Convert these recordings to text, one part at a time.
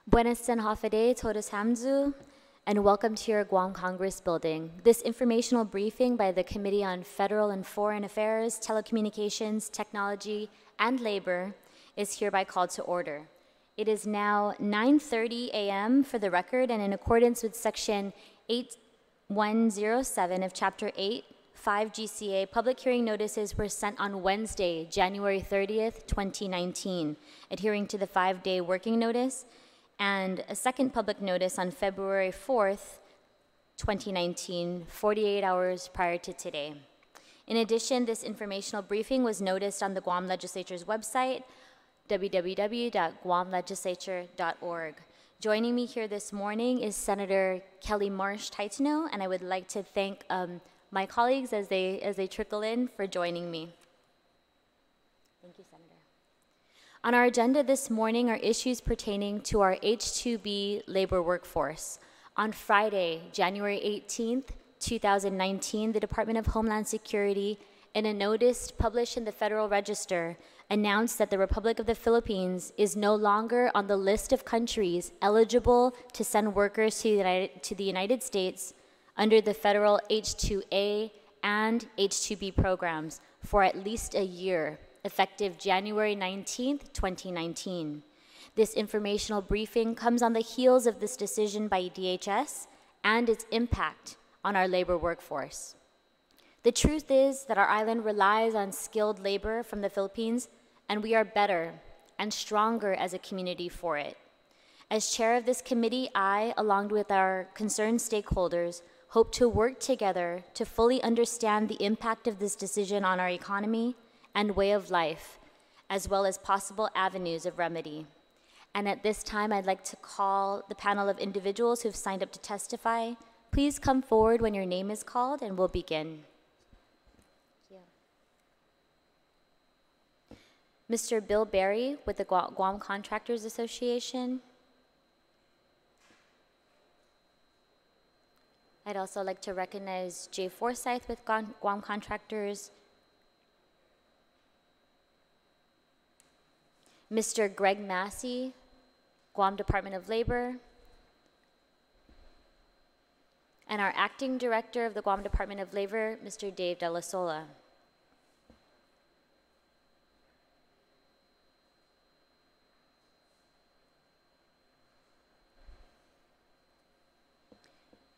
Buenas Hafide Todos Hamzu, and welcome to your Guam Congress building. This informational briefing by the Committee on Federal and Foreign Affairs, Telecommunications, Technology, and Labor is hereby called to order. It is now 9:30 a.m. for the record, and in accordance with Section 8107 of Chapter 8, 5 GCA, public hearing notices were sent on Wednesday, January 30th, 2019, adhering to the 5-day working notice, and a second public notice on February 4th, 2019, 48 hours prior to today. In addition, this informational briefing was noticed on the Guam Legislature's website, www.guamlegislature.org. Joining me here this morning is Senator Kelly Marsh Taitano, and I would like to thank my colleagues as they trickle in for joining me. Thank you, Senator. On our agenda this morning are issues pertaining to our H-2B labor workforce. On Friday, January 18th, 2019, the Department of Homeland Security, in a notice published in the Federal Register, announced that the Republic of the Philippines is no longer on the list of countries eligible to send workers to the United States under the federal H-2A and H-2B programs for at least a year, effective January 19th, 2019. This informational briefing comes on the heels of this decision by DHS and its impact on our labor workforce. The truth is that our island relies on skilled labor from the Philippines, and we are better and stronger as a community for it. As chair of this committee, I, along with our concerned stakeholders, hope to work together to fully understand the impact of this decision on our economy and way of life, as well as possible avenues of remedy. And at this time, I'd like to call the panel of individuals who've signed up to testify. Please come forward when your name is called, and we'll begin. Mr. Bill Berry with the Guam Contractors Association. I'd also like to recognize Jay Forsyth with Guam Contractors. Mr. Greg Massey, Guam Department of Labor. And our acting director of the Guam Department of Labor, Mr. Dave De La Sola.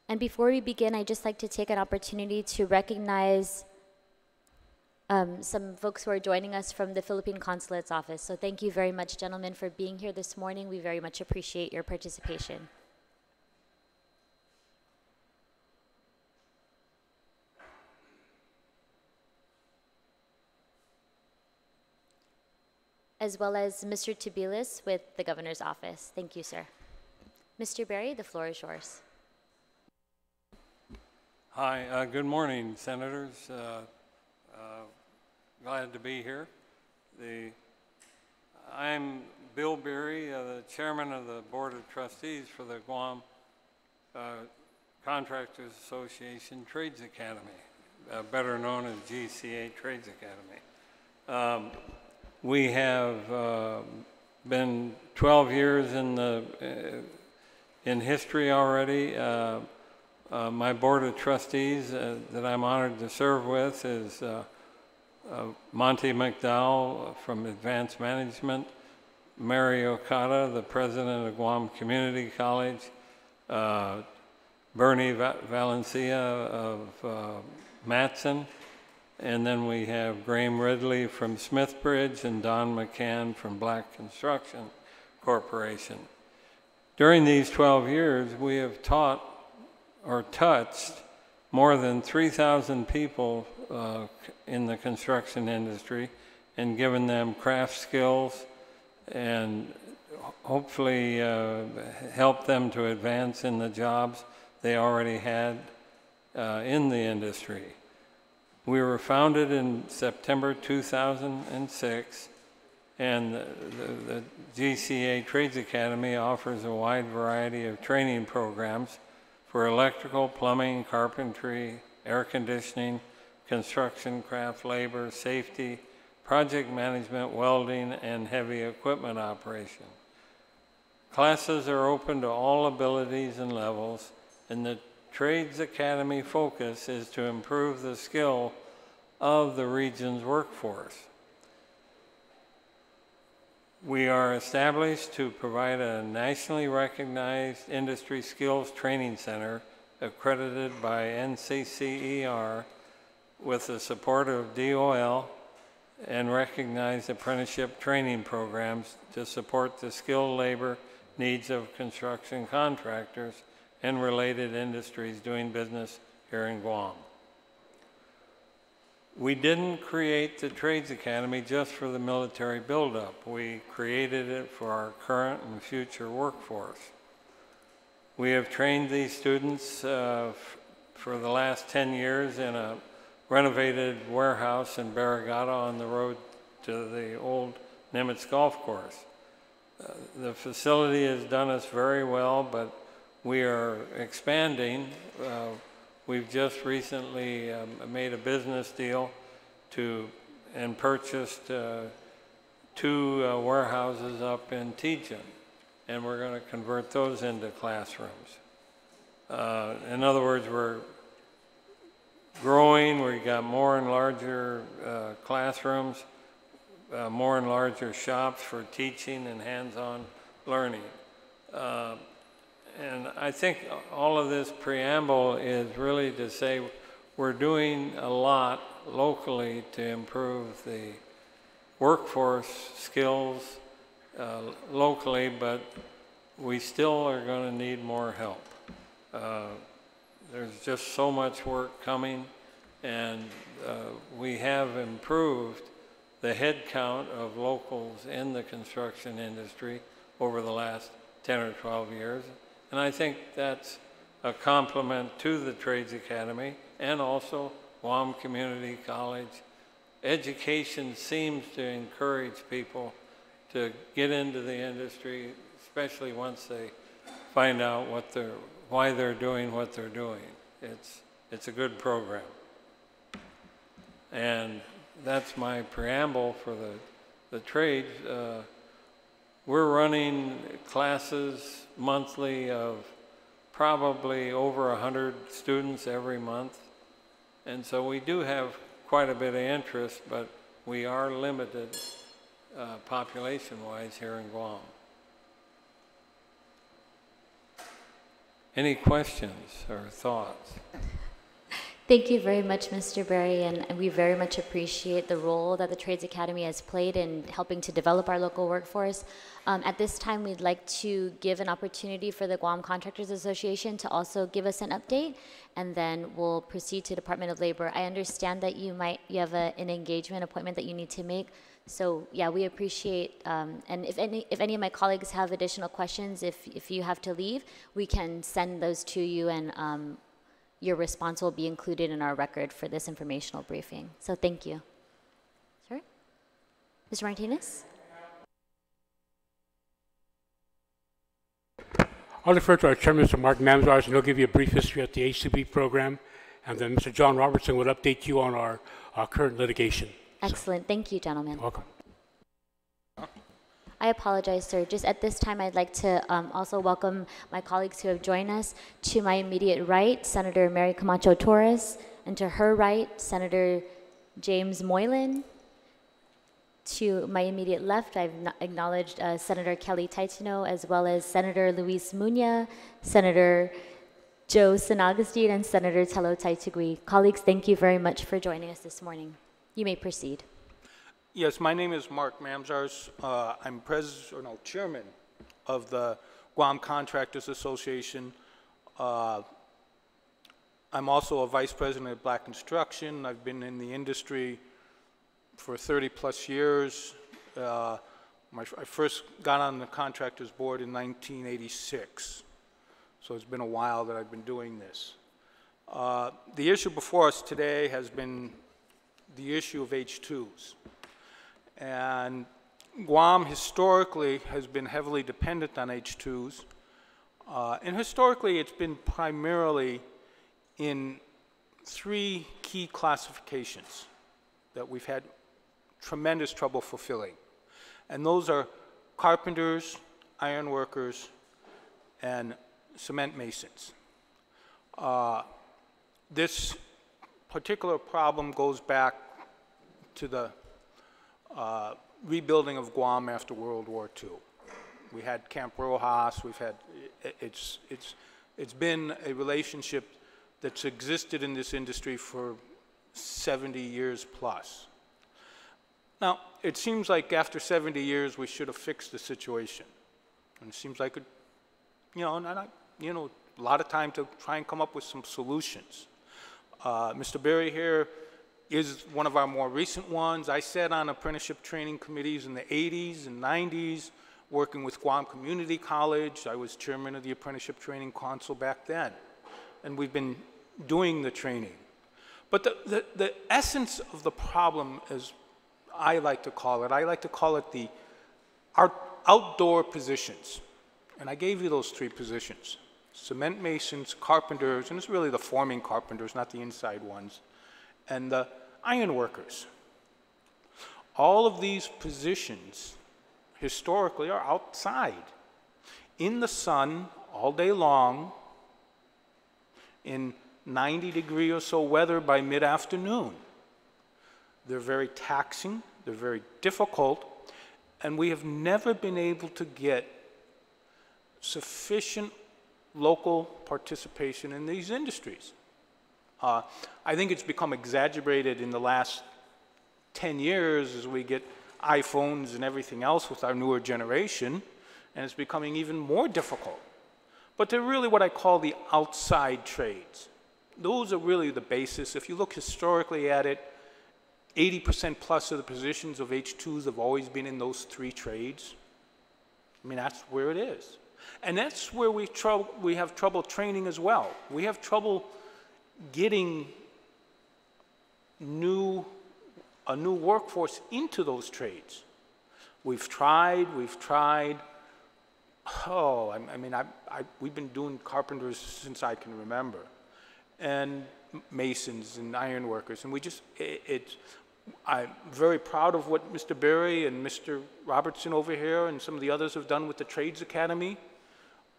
And before we begin, I'd just like to take an opportunity to recognize some folks who are joining us from the Philippine Consulate's office. So thank you very much, gentlemen, for being here this morning. We very much appreciate your participation. As well as Mr. Tubilis with the Governor's office. Thank you, sir. Mr. Berry, the floor is yours. Hi, good morning, Senators. Glad to be here. I'm Bill Berry, the Chairman of the Board of Trustees for the Guam Contractors Association Trades Academy, better known as GCA Trades Academy. We have been 12 years in history already. My board of trustees that I'm honored to serve with is Monty McDowell from Advanced Management, Mary Okada, the president of Guam Community College, Bernie Valencia of Matson, and then we have Graham Ridley from Smithbridge and Don McCann from Black Construction Corporation. During these 12 years, we have taught or touched more than 3,000 people in the construction industry and given them craft skills and hopefully helped them to advance in the jobs they already had in the industry. We were founded in September 2006, and the GCA Trades Academy offers a wide variety of training programs for electrical, plumbing, carpentry, air conditioning, construction, craft labor, safety, project management, welding, and heavy equipment operation. Classes are open to all abilities and levels, and the Trades Academy focus is to improve the skill of the region's workforce. We are established to provide a nationally recognized industry skills training center accredited by NCCER with the support of DOL and recognized apprenticeship training programs to support the skilled labor needs of construction contractors and related industries doing business here in Guam. We didn't create the Trades Academy just for the military buildup. We created it for our current and future workforce. We have trained these students for the last 10 years in a renovated warehouse in Barragata on the road to the old Nimitz Golf Course. The facility has done us very well, but we are expanding. We've just recently made a business deal and purchased 2 warehouses up in Tejan, and we're going to convert those into classrooms. In other words, we're growing. We got more and larger classrooms, more and larger shops for teaching and hands-on learning. And I think all of this preamble is really to say we're doing a lot locally to improve the workforce skills locally, but we still are going to need more help. There's just so much work coming, and we have improved the head count of locals in the construction industry over the last 10 or 12 years. And I think that's a compliment to the Trades Academy and also Guam Community College. Education seems to encourage people to get into the industry, especially once they find out why they're doing what they're doing. It's a good program. And that's my preamble for the trades. We're running classes monthly of probably over 100 students every month. And so we do have quite a bit of interest, but we are limited population-wise here in Guam. Any questions or thoughts? Thank you very much, Mr. Berry, and we very much appreciate the role that the Trades Academy has played in helping to develop our local workforce. At this time, we'd like to give an opportunity for the Guam Contractors Association to also give us an update, and then we'll proceed to Department of Labor. I understand that you have an engagement appointment that you need to make, so yeah, we appreciate, and if any of my colleagues have additional questions, if you have to leave, we can send those to you, and your response will be included in our record for this informational briefing. So thank you. Sure. Mr. Martinez? I'll defer to our chairman, Mr. Mark Mamzars, and he'll give you a brief history of the H-2B program, and then Mr. John Robertson will update you on our current litigation. Excellent. Thank you, gentlemen. You're welcome. I apologize, sir. Just at this time, I'd like to also welcome my colleagues who have joined us. To my immediate right, Senator Mary Camacho Torres, and to her right, Senator James Moylan. To my immediate left, I've acknowledged Senator Kelly Taitino, as well as Senator Luis Muña, Senator Joe Sanagustin, and Senator Telo Taitugui. Colleagues, thank you very much for joining us this morning. You may proceed. Yes, my name is Mark Mamzars. I'm chairman of the Guam Contractors Association. I'm also a vice president of Black Construction. I've been in the industry for 30 plus years. I first got on the contractors board in 1986. So it's been a while that I've been doing this. The issue before us today has been the issue of H-2s. And Guam historically has been heavily dependent on H-2s. And historically, it's been primarily in 3 key classifications that we've had tremendous trouble fulfilling. And those are carpenters, iron workers, and cement masons. This particular problem goes back to the rebuilding of Guam after World War II. We had Camp Rojas, we've had, it's been a relationship that's existed in this industry for 70 years plus. Now, it seems like after 70 years we should have fixed the situation. And it seems like, a lot of time to try and come up with some solutions. Mr. Berry here is one of our more recent ones. I sat on apprenticeship training committees in the 80s and 90s, working with Guam Community College. I was chairman of the Apprenticeship Training Council back then. And we've been doing the training. But the essence of the problem, as I like to call it the outdoor positions. And I gave you those 3 positions: cement masons, carpenters, and it's really the forming carpenters, not the inside ones, and the iron workers. All of these positions historically are outside in the sun all day long in 90-degree or so weather by mid-afternoon. They're very taxing, they're very difficult, and we have never been able to get sufficient local participation in these industries. I think it's become exaggerated in the last 10 years as we get iPhones and everything else with our newer generation, and it's becoming even more difficult. But they're really what I call the outside trades. Those are really the basis. If you look historically at it, 80% plus of the positions of H2s have always been in those 3 trades. I mean, that's where it is. And that's where we have trouble training as well. We have trouble getting a new workforce into those trades. We've tried. Oh, we've been doing carpenters since I can remember, and masons and iron workers, and I'm very proud of what Mr. Berry and Mr. Robertson over here and some of the others have done with the Trades Academy.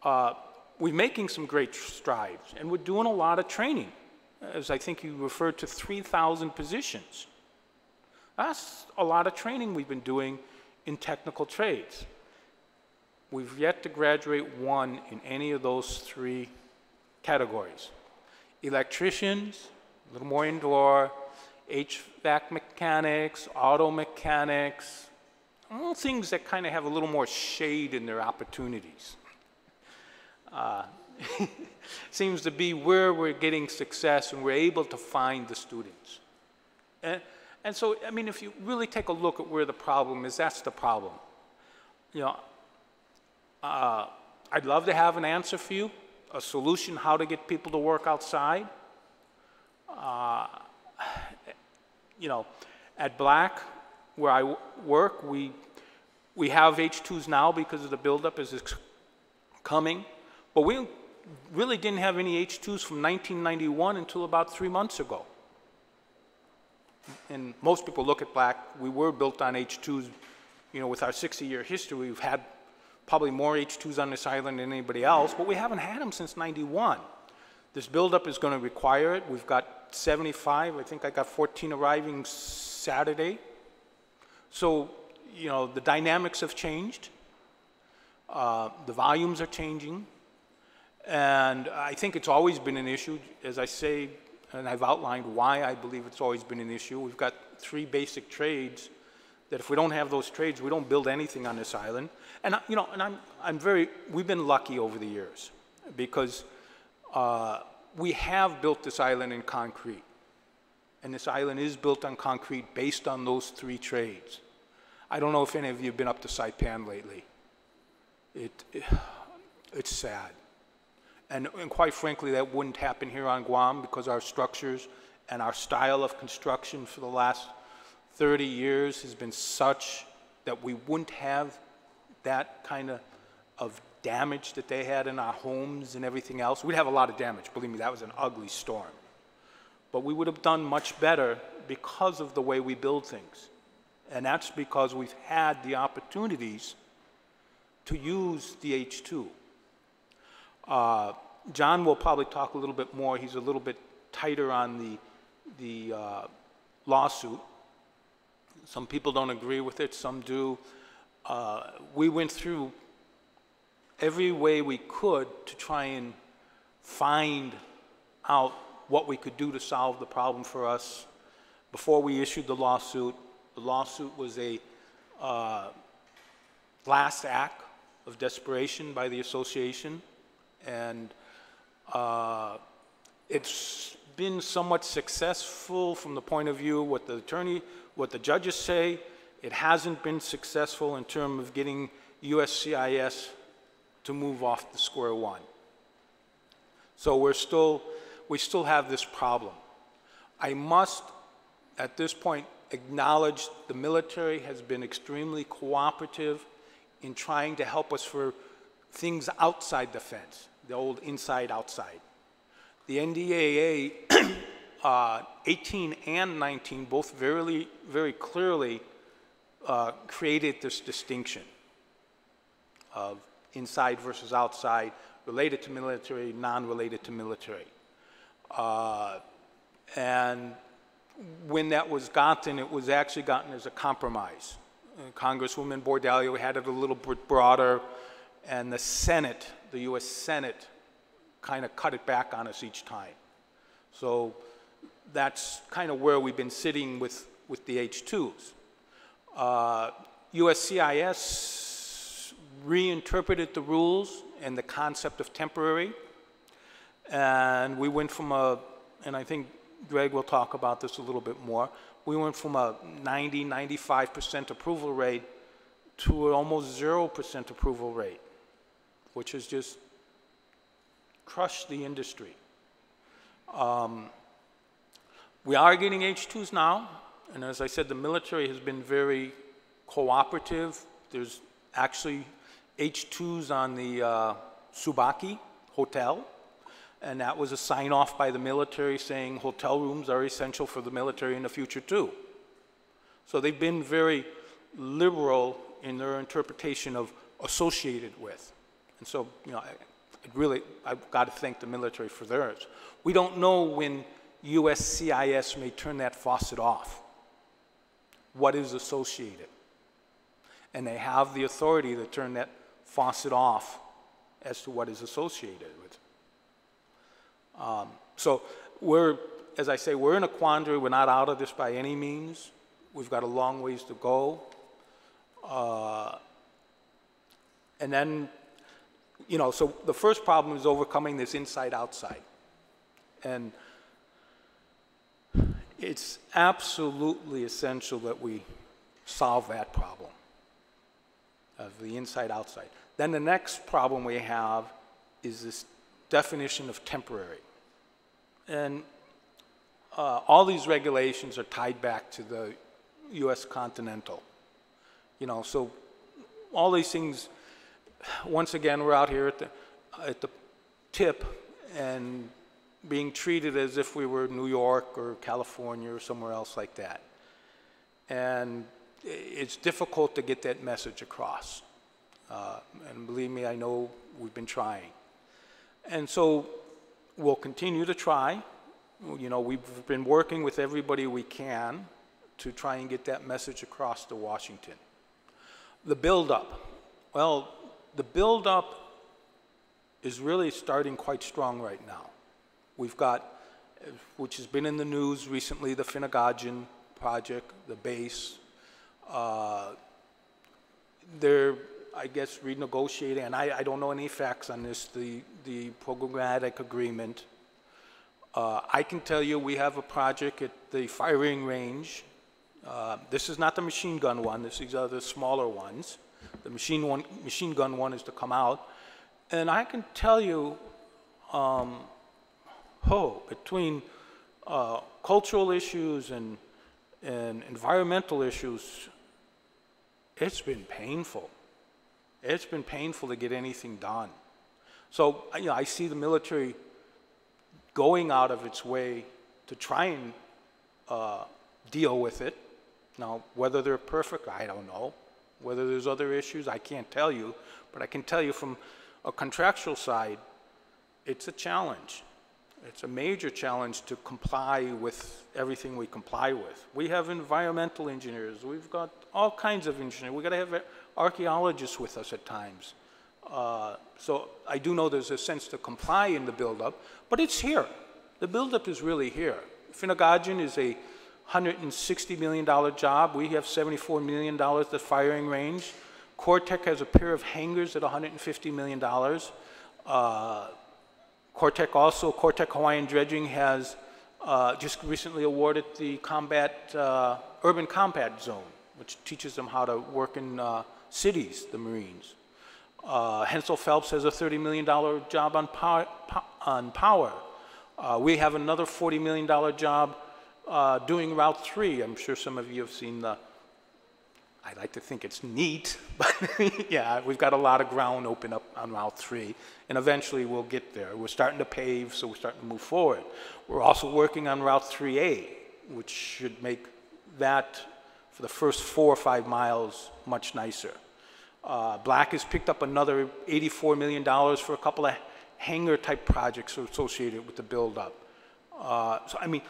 We're making some great strides, and we're doing a lot of training. As I think you referred to 3,000 positions. That's a lot of training we've been doing in technical trades. We've yet to graduate 1 in any of those 3 categories. Electricians, a little more indoor, HVAC mechanics, auto mechanics, all things that kind of have a little more shade in their opportunities. Seems to be where we're getting success and we're able to find the students. And so, I mean, if you really take a look at where the problem is, that's the problem. You know, I'd love to have an answer for you, a solution how to get people to work outside. You know, at Black, where I work, we have H2s now because of the buildup as it's coming, but we really didn't have any H2s from 1991 until about 3 months ago. And most people look at Black, we were built on H2s, you know, with our 60-year history, we've had probably more H2s on this island than anybody else, but we haven't had them since 91. This buildup is going to require it. We've got 75, I think I got 14 arriving Saturday. So, you know, the dynamics have changed. The volumes are changing. And I think it's always been an issue, as I say, and I've outlined why I believe it's always been an issue. We've got 3 basic trades that if we don't have those trades, we don't build anything on this island. And, you know, and we've been lucky over the years because we have built this island in concrete. And this island is built on concrete based on those 3 trades. I don't know if any of you have been up to Saipan lately. It's sad. And quite frankly, that wouldn't happen here on Guam because our structures and our style of construction for the last 30 years has been such that we wouldn't have that kind of damage that they had in our homes and everything else. We'd have a lot of damage. Believe me, that was an ugly storm. But we would have done much better because of the way we build things. And that's because we've had the opportunities to use the H-2. John will probably talk a little bit more. He's a little bit tighter on the lawsuit. Some people don't agree with it, some do. We went through every way we could to try and find out what we could do to solve the problem for us. Before we issued the lawsuit was a last act of desperation by the association, and it's been somewhat successful from the point of view what the judges say. It hasn't been successful in terms of getting USCIS to move off the square one. So we still have this problem. I must, at this point, acknowledge the military has been extremely cooperative in trying to help us for things outside the fence, the old inside-outside. The NDAA 18 and 19 both very clearly created this distinction of inside versus outside, related to military, non-related to military. And when that was gotten, it was actually gotten as a compromise. Congresswoman Bordalio had it a little bit broader, and the Senate, the US Senate, kind of cut it back on us each time. So that's kind of where we've been sitting with the H-2s. USCIS reinterpreted the rules and the concept of temporary, and we went from and I think Greg will talk about this a little bit more, we went from a 95% approval rate to an almost 0% approval rate, which has just crushed the industry. We are getting H-2s now, and as I said, the military has been very cooperative. There's actually H-2s on the Subaki Hotel, and that was a sign-off by the military saying hotel rooms are essential for the military in the future too. So they've been very liberal in their interpretation of associated with. And so, you know, I've got to thank the military for theirs. We don't know when USCIS may turn that faucet off. What is associated? And they have the authority to turn that faucet off as to what is associated with. So as I say, we're in a quandary. We're not out of this by any means. We've got a long ways to go. And then, you know, so the first problem is overcoming this inside-outside. And it's absolutely essential that we solve that problem of the inside-outside. Then the next problem we have is this definition of temporary. And all these regulations are tied back to the U.S. Continental. You know, so all these things, once again, we're out here at the tip and being treated as if we were New York or California or somewhere else like that. And it's difficult to get that message across. And believe me, I know we've been trying. And so we'll continue to try. You know, we've been working with everybody we can to try and get that message across to Washington. The buildup. Well, the buildup is really starting quite strong right now. We've got, which has been in the news recently, the Finnegagen project, the base. They're, I guess, renegotiating, and I don't know any facts on this, the programmatic agreement. I can tell you we have a project at the firing range. This is not the machine gun one, these are the smaller ones. The machine gun one is to come out. And I can tell you, between cultural issues and environmental issues, it's been painful. It's been painful to get anything done. So, you know, I see the military going out of its way to try and deal with it. Now, whether they're perfect, I don't know. Whether there's other issues, I can't tell you, but I can tell you from a contractual side, it's a challenge. It's a major challenge to comply with everything we comply with. We have environmental engineers. We've got all kinds of engineers. We've got to have archaeologists with us at times. So I do know there's a sense to comply in the buildup, but it's here. The buildup is really here. Finnegagen is a $160 million job. We have $74 million at firing range. Cortec has a pair of hangars at $150 million. Cortec Hawaiian Dredging has just recently awarded the urban combat zone, which teaches them how to work in cities, the Marines. Hensel Phelps has a $30 million job on power. We have another $40 million job doing Route 3. I'm sure some of you have seen I like to think it's neat, but yeah, we've got a lot of ground open up on Route 3, and eventually we'll get there. We're starting to pave, so we're starting to move forward. We're also working on Route 3A, which should make that, for the first 4 or 5 miles, much nicer. Black has picked up another $84 million for a couple of hangar-type projects associated with the build-up. So, I mean,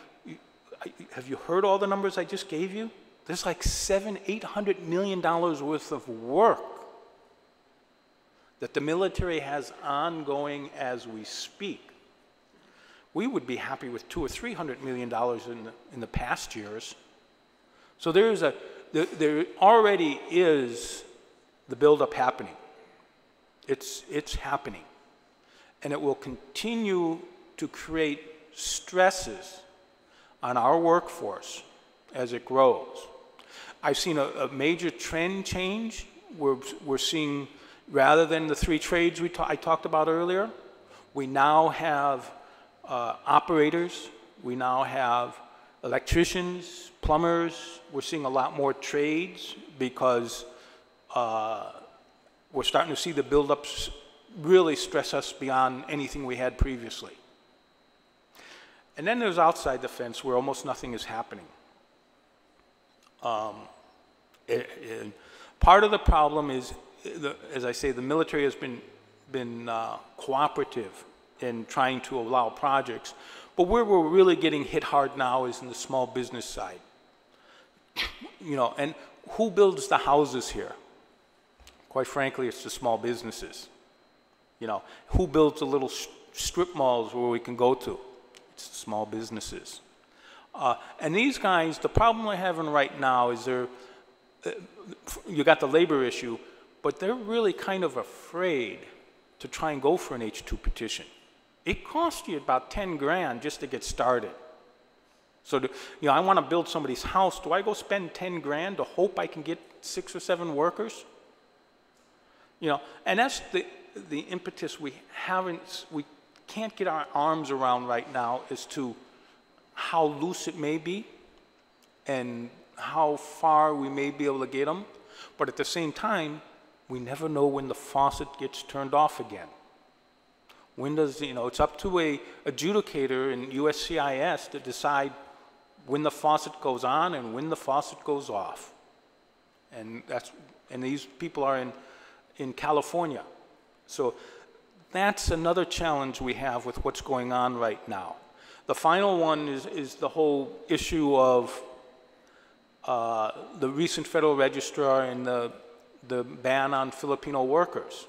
have you heard all the numbers I just gave you? There's like $800 million worth of work that the military has ongoing as we speak. We would be happy with $200 or $300 million in the past years. So there already is the buildup happening. It's happening, and it will continue to create stresses on our workforce as it grows. I've seen a major trend change. We're seeing, rather than the 3 trades I talked about earlier, we now have operators, we now have electricians, plumbers. We're seeing a lot more trades because we're starting to see the buildups really stress us beyond anything we had previously. And then there's outside the fence where almost nothing is happening. Part of the problem is, as I say, the military has been cooperative in trying to allow projects, but where we're really getting hit hard now is in the small business side. You know, and who builds the houses here? Quite frankly, it's the small businesses. You know, who builds the little strip malls where we can go to? It's the small businesses. And these guys, the problem we're having right now is you got the labor issue, but they're really kind of afraid to try and go for an H-2 petition. It costs you about 10 grand just to get started. So, I want to build somebody's house. Do I go spend 10 grand to hope I can get 6 or 7 workers? And that's the impetus we can't get our arms around right now as to how loose it may be and how far we may be able to get them. But at the same time, we never know when the faucet gets turned off again. When does, it's up to a adjudicator in USCIS to decide when the faucet goes on and when the faucet goes off. And these people are in California. So that's another challenge we have with what's going on right now. The final one is the whole issue of the recent federal registrar and the ban on Filipino workers.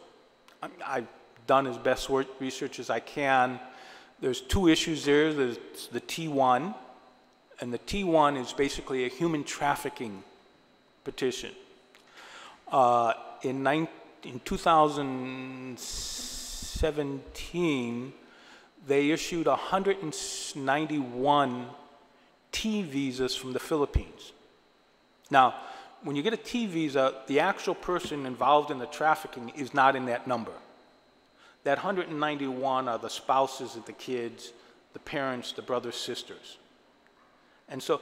I've done as best research as I can. There's 2 issues there. There's the T1, and the T1 is basically a human trafficking petition. In 2017, they issued 191 T visas from the Philippines. Now, when you get a T visa, the actual person involved in the trafficking is not in that number. That 191 are the spouses of the kids, the parents, the brothers, sisters. And so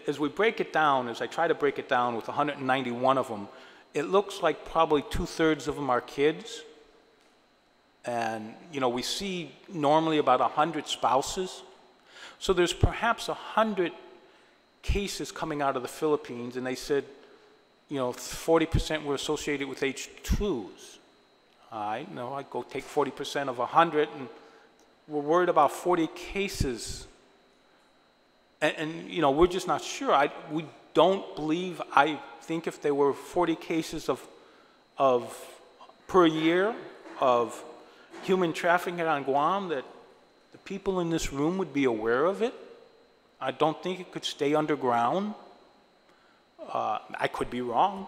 as we break it down, as I try to break it down with 191 of them, it looks like probably 2/3 of them are kids. And, we see normally about 100 spouses. So there's perhaps 100 cases coming out of the Philippines, and they said, you know, 40% were associated with H2s. I know I'd go take 40% of 100, and we're worried about 40 cases. And you know, we're just not sure. We don't believe, I think if there were 40 cases of per year of human trafficking on Guam, that the people in this room would be aware of it. I don't think it could stay underground. I could be wrong.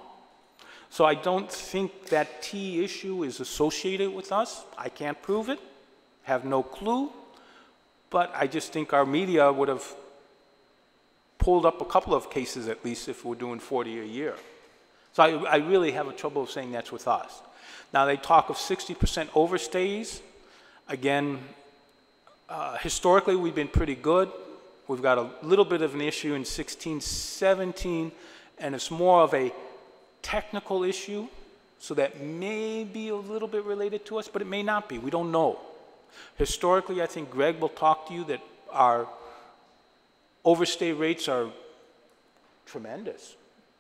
So I don't think that T issue is associated with us. I can't prove it, have no clue, but I just think our media would have pulled up a couple of cases at least if we're doing 40 a year. So I really have a trouble saying that's with us. Now they talk of 60% overstays. Again, historically we've been pretty good. We've got a little bit of an issue in 16, 17, and it's more of a technical issue, so that may be a little bit related to us, but it may not be. We don't know. Historically, I think Greg will talk to you that our overstay rates are tremendous,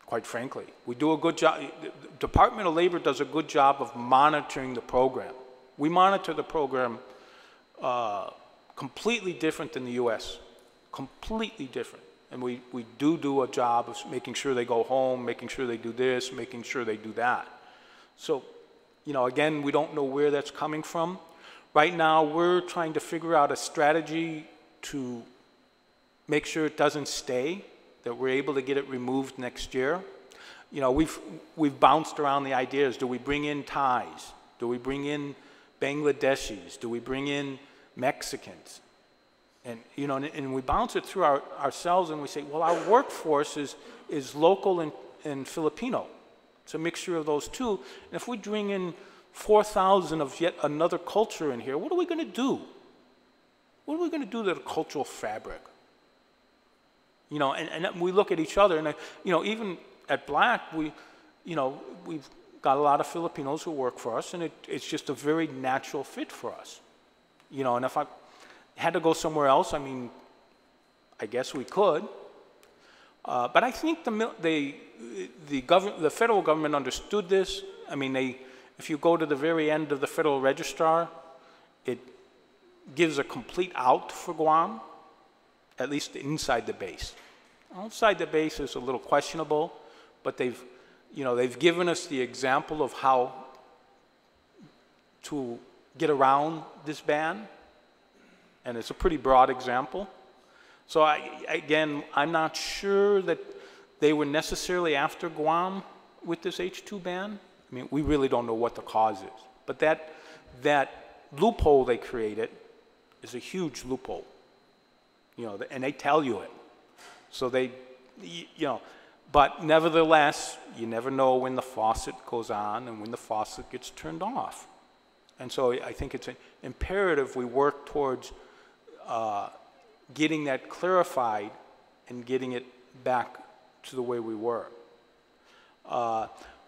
quite frankly. We do a good job. The Department of Labor does a good job of monitoring the program. We monitor the program completely different than the U.S., completely different. And we do a job of making sure they go home, making sure they do this, making sure they do that. So, you know, again, we don't know where that's coming from. Right now, we're trying to figure out a strategy to make sure it doesn't stay, that we're able to get it removed next year. You know, we've bounced around the ideas. Do we bring in Thais? Do we bring in Bangladeshis? Do we bring in Mexicans? And, you know, and we bounce it through ourselves, and we say, well, our workforce is local and Filipino. It's a mixture of those two. And if we bring in 4,000 of yet another culture in here, what are we going to do? What are we going to do to the cultural fabric? You know, and we look at each other, and, you know, even at Black, we've got a lot of Filipinos who work for us, and it's just a very natural fit for us. You know, and if I had to go somewhere else, I mean, I guess we could. But I think the federal government understood this. I mean, if you go to the very end of the Federal Registrar, it gives a complete out for Guam, at least inside the base. Outside the base is a little questionable, but they've given us the example of how to get around this ban. And it's a pretty broad example. So I'm not sure that they were necessarily after Guam with this H2 ban. I mean, we really don't know what the cause is. But that loophole they created is a huge loophole. You know, and they tell you it. So but nevertheless, you never know when the faucet goes on and when the faucet gets turned off. And so I think it's imperative we work towards getting that clarified and getting it back to the way we were.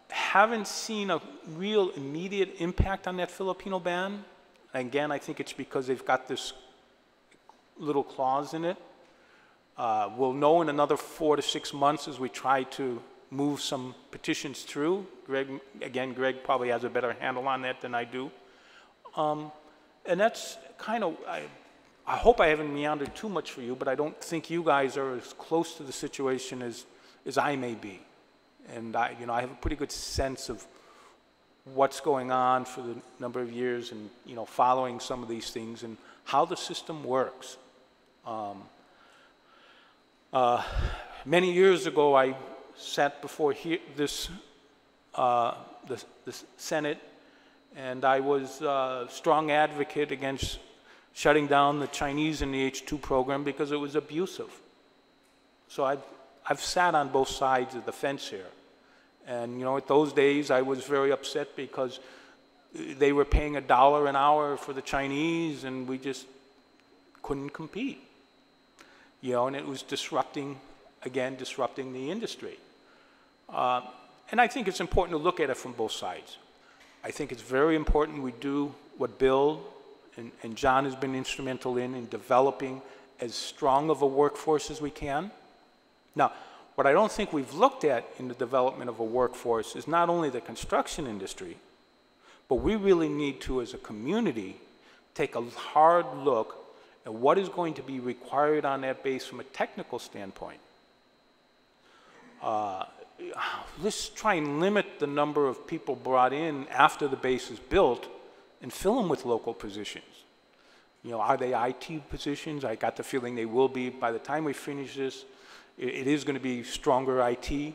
Haven't seen a real immediate impact on that Filipino ban. Again, I think it's because they've got this little clause in it. We'll know in another 4 to 6 months as we try to move some petitions through. Greg probably has a better handle on that than I do. And that's kind of, I hope I haven't meandered too much for you, but I don't think you guys are as close to the situation as I may be. And I have a pretty good sense of what's going on for the number of years and, following some of these things and how the system works. Many years ago, I sat before the Senate, and I was a strong advocate against shutting down the Chinese in the H2 program because it was abusive. So I've sat on both sides of the fence here. And, at those days, I was very upset because they were paying $1 an hour for the Chinese, and we just couldn't compete. And it was disrupting the industry. And I think it's important to look at it from both sides. I think it's very important we do what Bill and John has been instrumental in developing as strong of a workforce as we can. Now, What I don't think we've looked at in the development of a workforce is not only the construction industry, but we really need to, as a community, take a hard look at what is going to be required on that base from a technical standpoint. Let's try and limit the number of people brought in after the base is built and fill them with local positions. You know, are they IT positions? I got the feeling they will be. By the time we finish this, it is going to be stronger IT. You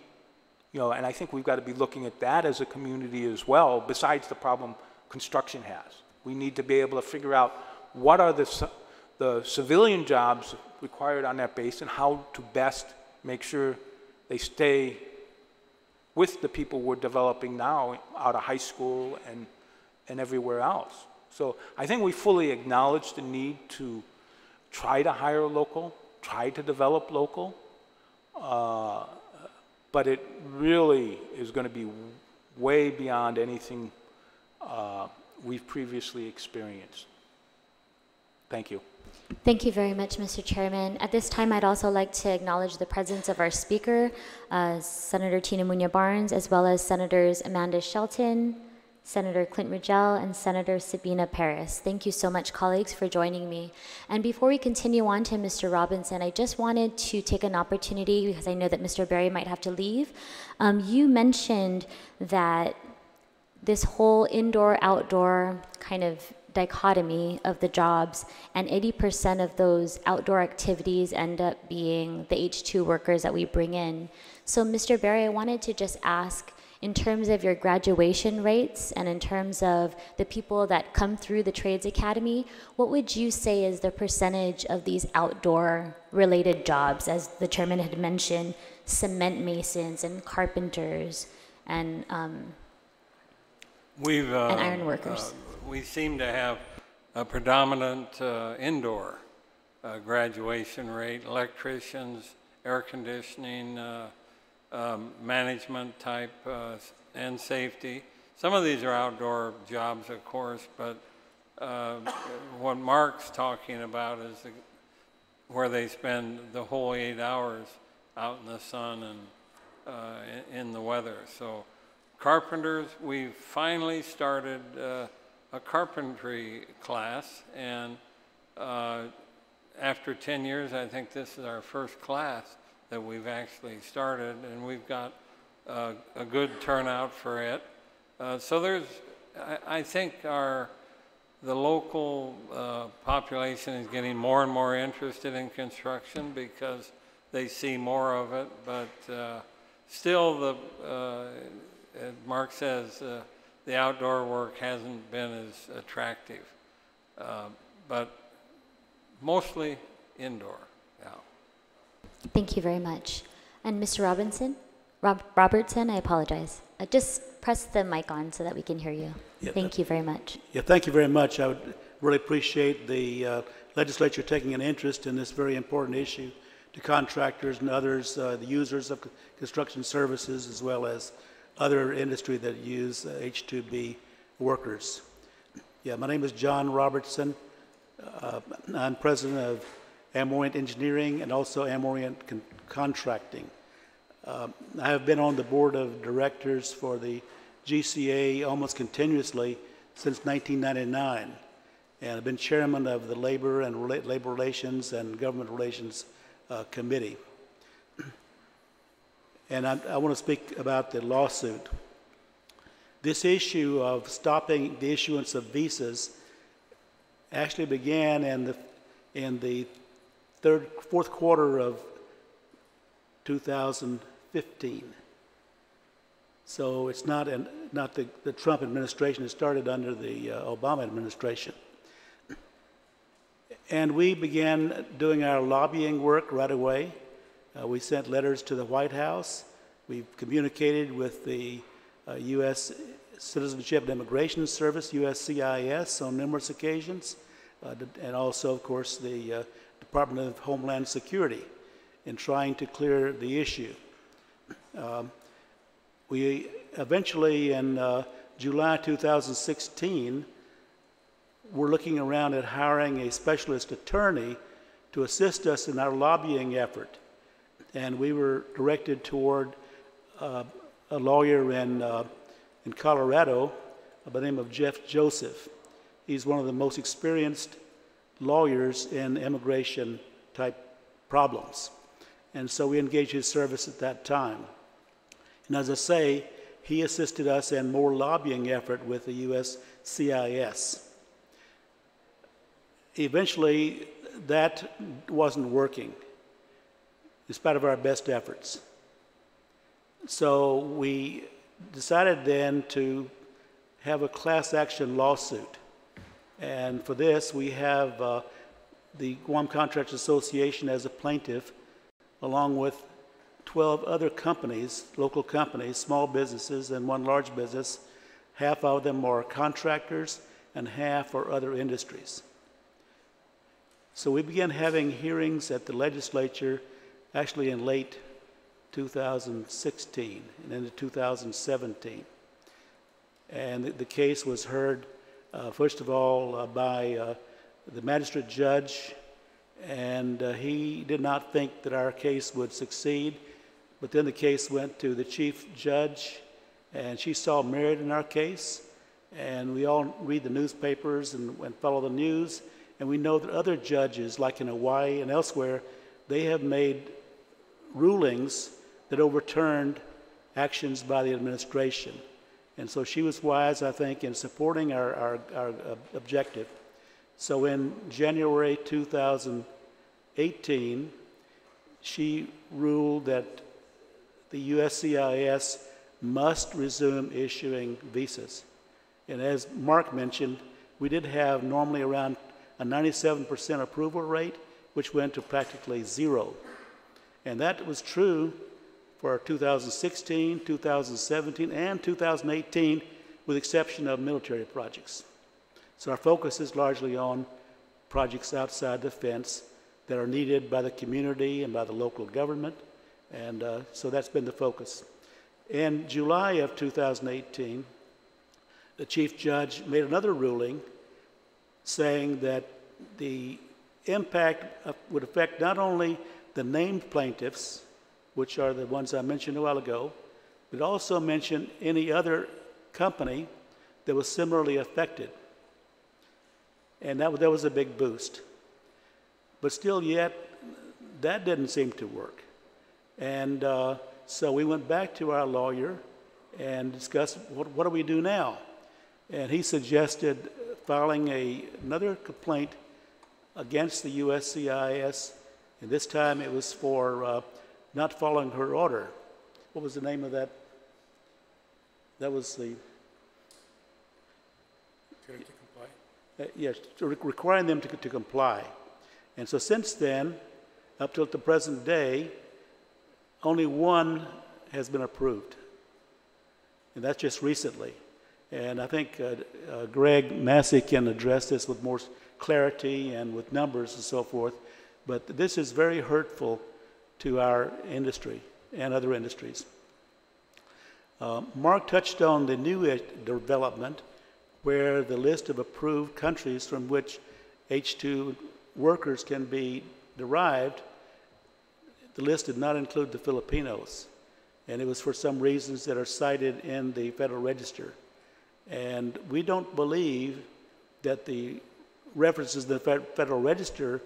know, and I think we've got to be looking at that as a community as well, besides the problem construction has. We need to be able to figure out what are the civilian jobs required on that base and how to best make sure they stay with the people we're developing now out of high school and everywhere else. So I think we fully acknowledge the need to try to hire local, try to develop local, but it really is going to be way beyond anything we've previously experienced. Thank you. Thank you very much, Mr. Chairman. At this time, I'd also like to acknowledge the presence of our speaker, Senator Tina Muñoz-Barnes, as well as Senators Amanda Shelton, Senator Clint Rigel, and Senator Sabina Paris. Thank you so much, colleagues, for joining me. And before we continue on to Mr. Robinson, I just wanted to take an opportunity, because I know that Mr. Berry might have to leave. You mentioned that this whole indoor-outdoor kind of dichotomy of the jobs, and 80% of those outdoor activities end up being the H2 workers that we bring in. So Mr. Berry, I wanted to just ask, in terms of your graduation rates and in terms of the people that come through the Trades Academy, what would you say is the percentage of these outdoor related jobs, as the chairman had mentioned, cement masons and carpenters and iron workers? We seem to have a predominant indoor graduation rate, electricians, air conditioning, management type, and safety. Some of these are outdoor jobs, of course, but what Mark's talking about is where they spend the whole 8 hours out in the sun and in the weather. So carpenters, we finally started a carpentry class, and after 10 years, I think this is our first class that we've actually started, and we've got a good turnout for it. So there's, I think the local population is getting more and more interested in construction because they see more of it, but still, as Mark says, the outdoor work hasn't been as attractive, but mostly indoor, yeah. Thank you very much. And Mr. Robertson, I apologize. Just press the mic on so that we can hear you. Yeah, thank you very much. Yeah, thank you very much. I would really appreciate the legislature taking an interest in this very important issue to contractors and others, the users of construction services, as well as other industry that use H-2B workers. Yeah, my name is John Robertson. I'm president of Amorient Engineering and also Amorient Contracting. I have been on the board of directors for the GCA almost continuously since 1999, and I've been chairman of the Labor and Labor Relations and Government Relations Committee. And I want to speak about the lawsuit. This issue of stopping the issuance of visas actually began in the fourth quarter of 2015. So it's not the Trump administration. It started under the Obama administration. And we began doing our lobbying work right away. We sent letters to the White House. We've communicated with the U.S. Citizenship and Immigration Service, USCIS, on numerous occasions, and also, of course, the Department of Homeland Security in trying to clear the issue. We eventually, in July 2016, were looking around at hiring a specialist attorney to assist us in our lobbying effort. and we were directed toward a lawyer in Colorado by the name of Jeff Joseph. He's one of the most experienced lawyers in immigration type problems. And so we engaged his service at that time. And as I say, he assisted us in more lobbying effort with the U.S. CIS. Eventually, that wasn't working, in spite of our best efforts. So we decided then to have a class action lawsuit. And for this, we have the Guam Contractors Association as a plaintiff, along with 12 other companies, local companies, small businesses, and one large business. Half of them are contractors, and half are other industries. So we began having hearings at the legislature actually in late 2016 and into 2017. And the case was heard, first of all, by the magistrate judge, and he did not think that our case would succeed. But then the case went to the chief judge, and she saw merit in our case. And we all read the newspapers and follow the news, and we know that other judges, like in Hawaii and elsewhere, they have made rulings that overturned actions by the administration. And so she was wise, I think, in supporting our objective. So in January 2018, she ruled that the USCIS must resume issuing visas. And as Mark mentioned, we did have normally around a 97% approval rate, which went to practically zero. And that was true for 2016, 2017, and 2018, with the exception of military projects. So our focus is largely on projects outside the fence that are needed by the community and by the local government, and so that's been the focus. In July of 2018, the chief judge made another ruling saying that the impact would affect not only the named plaintiffs, which are the ones I mentioned a while ago, but also mentioned any other company that was similarly affected. And that was a big boost. But still yet, that didn't seem to work. And so we went back to our lawyer and discussed, what do we do now? And he suggested filing another complaint against the USCIS, and this time it was for not following her order. What was the name of that? That was the... Failure to comply? Yes, requiring them to comply. And so since then, up till the present day, only one has been approved. And that's just recently. And I think Greg Massey can address this with more clarity and with numbers and so forth. But this is very hurtful to our industry and other industries. Mark touched on the new development where the list of approved countries from which H-2 workers can be derived, the list did not include the Filipinos. And it was for some reasons that are cited in the Federal Register. And we don't believe that the references in the Federal Register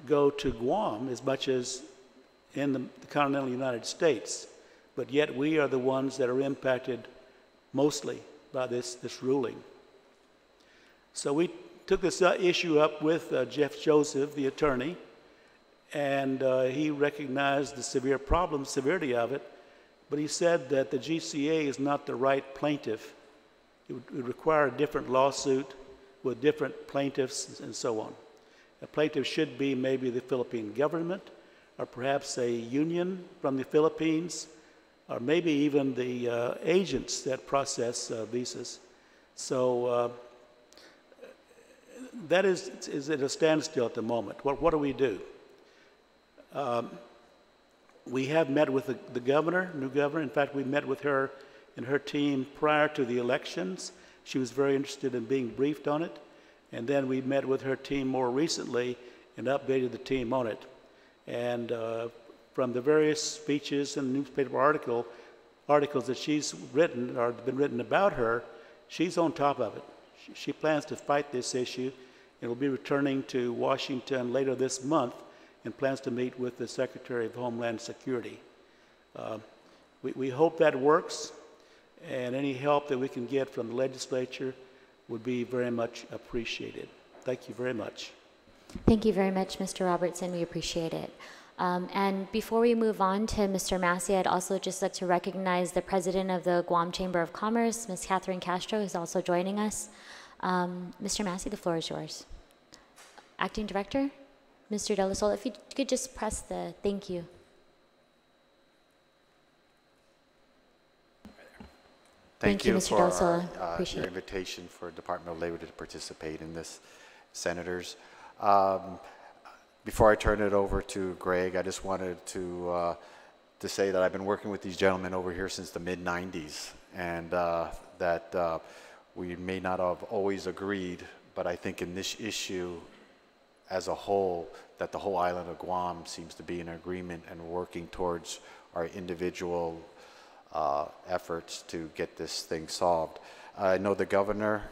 go to Guam as much as in the continental United States. But yet we are the ones that are impacted mostly by this ruling. So we took this issue up with Jeff Joseph, the attorney, and he recognized the severity of it, but he said that the GCA is not the right plaintiff. It would require a different lawsuit with different plaintiffs and so on. A plaintiff should be maybe the Philippine government, or perhaps a union from the Philippines, or maybe even the agents that process visas. So that is at a standstill at the moment. What do we do? We have met with the governor, new governor. In fact, we met with her and her team prior to the elections. She was very interested in being briefed on it. And then we met with her team more recently and updated the team on it. And from the various speeches and newspaper articles that she's written or been written about her, she's on top of it. She plans to fight this issue and will be returning to Washington later this month and plans to meet with the Secretary of Homeland Security. We hope that works, and any help that we can get from the legislature would be very much appreciated. Thank you very much. Thank you very much, Mr. Robertson. We appreciate it. And before we move on to Mr. Massey, I'd also just like to recognize the president of the Guam Chamber of Commerce, Ms. Catherine Castro, who's also joining us. Mr. Massey, the floor is yours. Acting Director, Mr. De La Sola, if you could just press the thank you. Thank you Mr. for De La Sola. Appreciate your it. invitation for Department of Labor to participate in this, Senators. Before I turn it over to Greg, I just wanted to say that I've been working with these gentlemen over here since the mid-90s, and that we may not have always agreed, but I think in this issue as a whole, that the whole island of Guam seems to be in agreement and working towards our individual efforts to get this thing solved. I know the governor,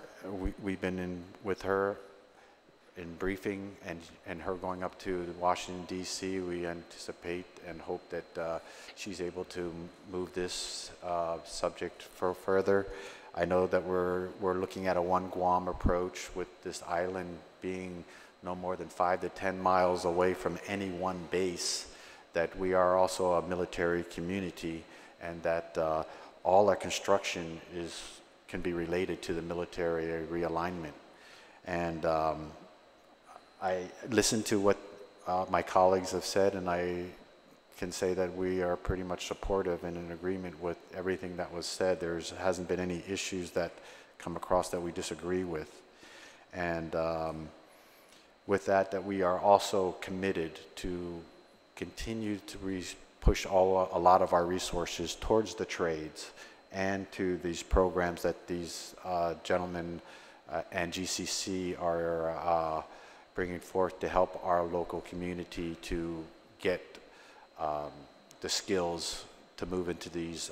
we've been in with her in briefing, and her going up to Washington, D.C. We anticipate and hope that she's able to move this subject further. I know that we're looking at a one Guam approach, with this island being no more than 5 to 10 miles away from any one base, that we are also a military community, and that all our construction can be related to the military realignment. And I listened to what my colleagues have said, and I can say that we are pretty much supportive and in agreement with everything that was said. There hasn't been any issues that come across that we disagree with. And with that we are also committed to continue to push a lot of our resources towards the trades and to these programs that these gentlemen and GCC are bringing forth to help our local community to get the skills to move into these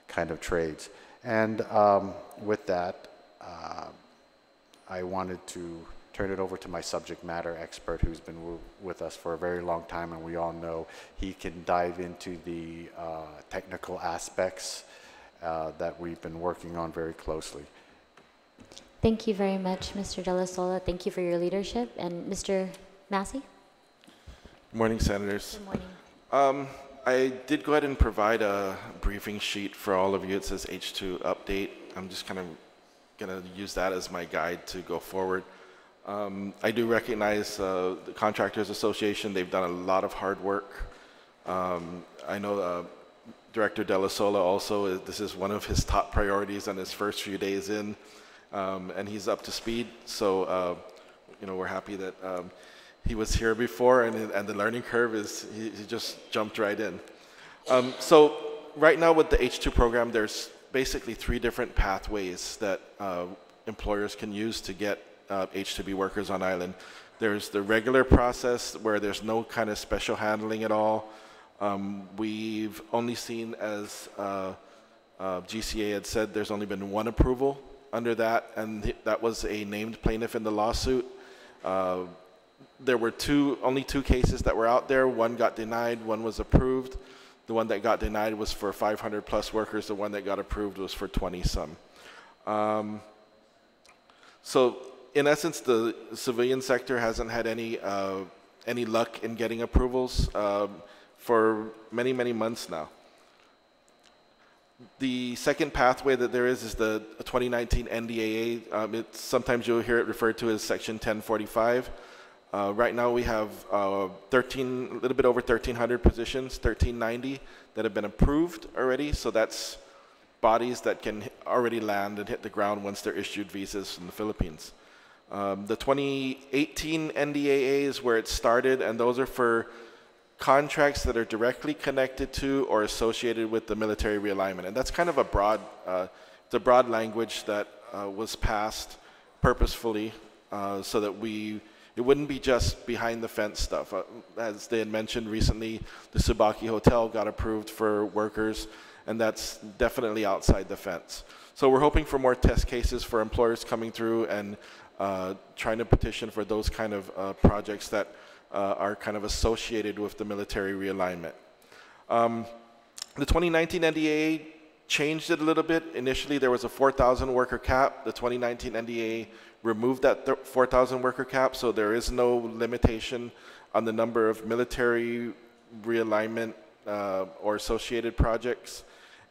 kind of trades. And with that, I wanted to turn it over to my subject matter expert, who's been with us for a very long time, and we all know he can dive into the technical aspects that we've been working on very closely. Thank you very much, Mr. De La Sola. Thank you for your leadership. And Mr. Massey? Good morning, Senators. Good morning. I did go ahead and provide a briefing sheet for all of you. It says H2 update. I'm just kind of going to use that as my guide to go forward. I do recognize the Contractors Association. They've done a lot of hard work. I know Director De La Sola also, this is one of his top priorities on his first few days in, and he's up to speed. So, you know, we're happy that he was here before, and the learning curve is, he just jumped right in. So right now with the H2 program, there's basically 3 different pathways that employers can use to get H2B workers on island. There's the regular process where there's no kind of special handling at all. We've only seen, as GCA had said, there's only been 1 approval under that, and that was a named plaintiff in the lawsuit. There were only two cases that were out there. 1 got denied, 1 was approved. The one that got denied was for 500 plus workers. The one that got approved was for 20 some. So in essence, the civilian sector hasn't had any luck in getting approvals for many, many months now. The second pathway that there is the 2019 NDAA. Sometimes you'll hear it referred to as Section 1045. Right now we have a little bit over 1,300 positions, 1,390, that have been approved already. So that's bodies that can already land and hit the ground once they're issued visas in the Philippines. The 2018 NDAA is where it started, and those are for contracts that are directly connected to or associated with the military realignment. And that's kind of a broad, it's a broad language that was passed purposefully so that we It wouldn't be just behind the fence stuff. As they had mentioned recently, the Tsubaki Hotel got approved for workers, and that's definitely outside the fence. So we're hoping for more test cases for employers coming through and trying to petition for those kind of projects that are kind of associated with the military realignment. The 2019 NDAA changed it a little bit. Initially, there was a 4,000 worker cap. The 2019 NDAA removed that 4,000 worker cap, so there is no limitation on the number of military realignment or associated projects.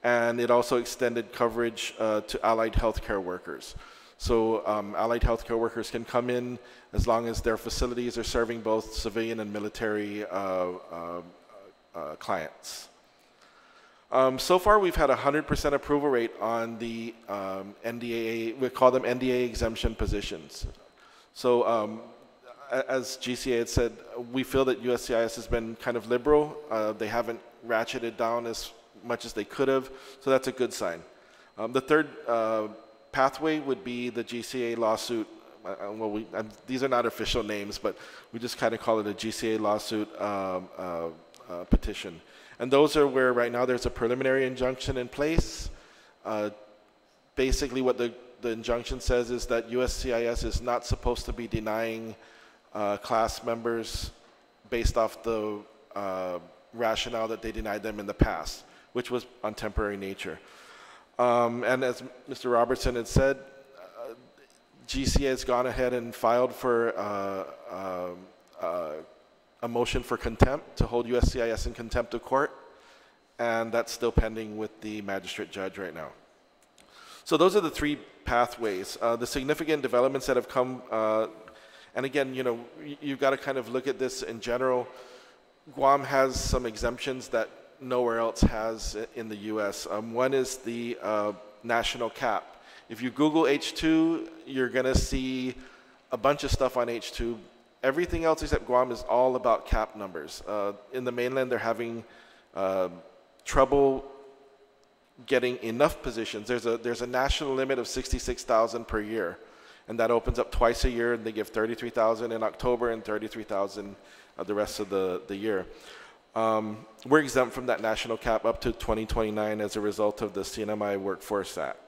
And it also extended coverage to allied healthcare workers. So allied healthcare workers can come in as long as their facilities are serving both civilian and military clients. So far, we've had a 100% approval rate on the NDAA, we call them NDAA exemption positions. So as GCA had said, we feel that USCIS has been kind of liberal. They haven't ratcheted down as much as they could have, so that's a good sign. The third pathway would be the GCA lawsuit. Well, these are not official names, but we just kind of call it a GCA lawsuit petition. And those are where right now there's a preliminary injunction in place. Basically what the injunction says is that USCIS is not supposed to be denying class members based off the rationale that they denied them in the past, which was on temporary nature. And as Mr. Robertson had said, GCA has gone ahead and filed for a motion for contempt to hold USCIS in contempt of court, and that's still pending with the magistrate judge right now. So those are the three pathways. The significant developments that have come, and again, you know, you've got to kind of look at this in general. Guam has some exemptions that nowhere else has in the US. One is the national cap. If you Google H2, you're going to see a bunch of stuff on H2. Everything else except Guam is all about cap numbers. In the mainland, they're having trouble getting enough positions. There's a national limit of 66,000 per year, and that opens up twice a year, and they give 33,000 in October and 33,000 the rest of the year. We're exempt from that national cap up to 2029 as a result of the CNMI Workforce Act.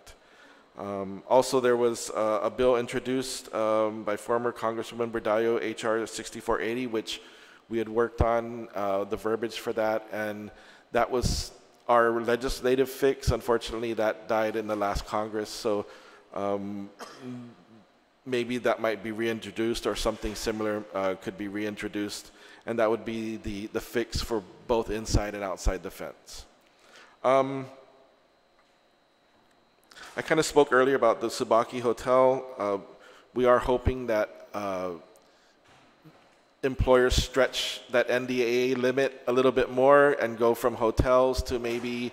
Also, there was a bill introduced by former Congresswoman Berdallo, HR 6480, which we had worked on the verbiage for that, and that was our legislative fix. Unfortunately, that died in the last Congress, so maybe that might be reintroduced or something similar could be reintroduced, and that would be the fix for both inside and outside the fence. I kind of spoke earlier about the Tsubaki Hotel. We are hoping that employers stretch that NDAA limit a little bit more and go from hotels to maybe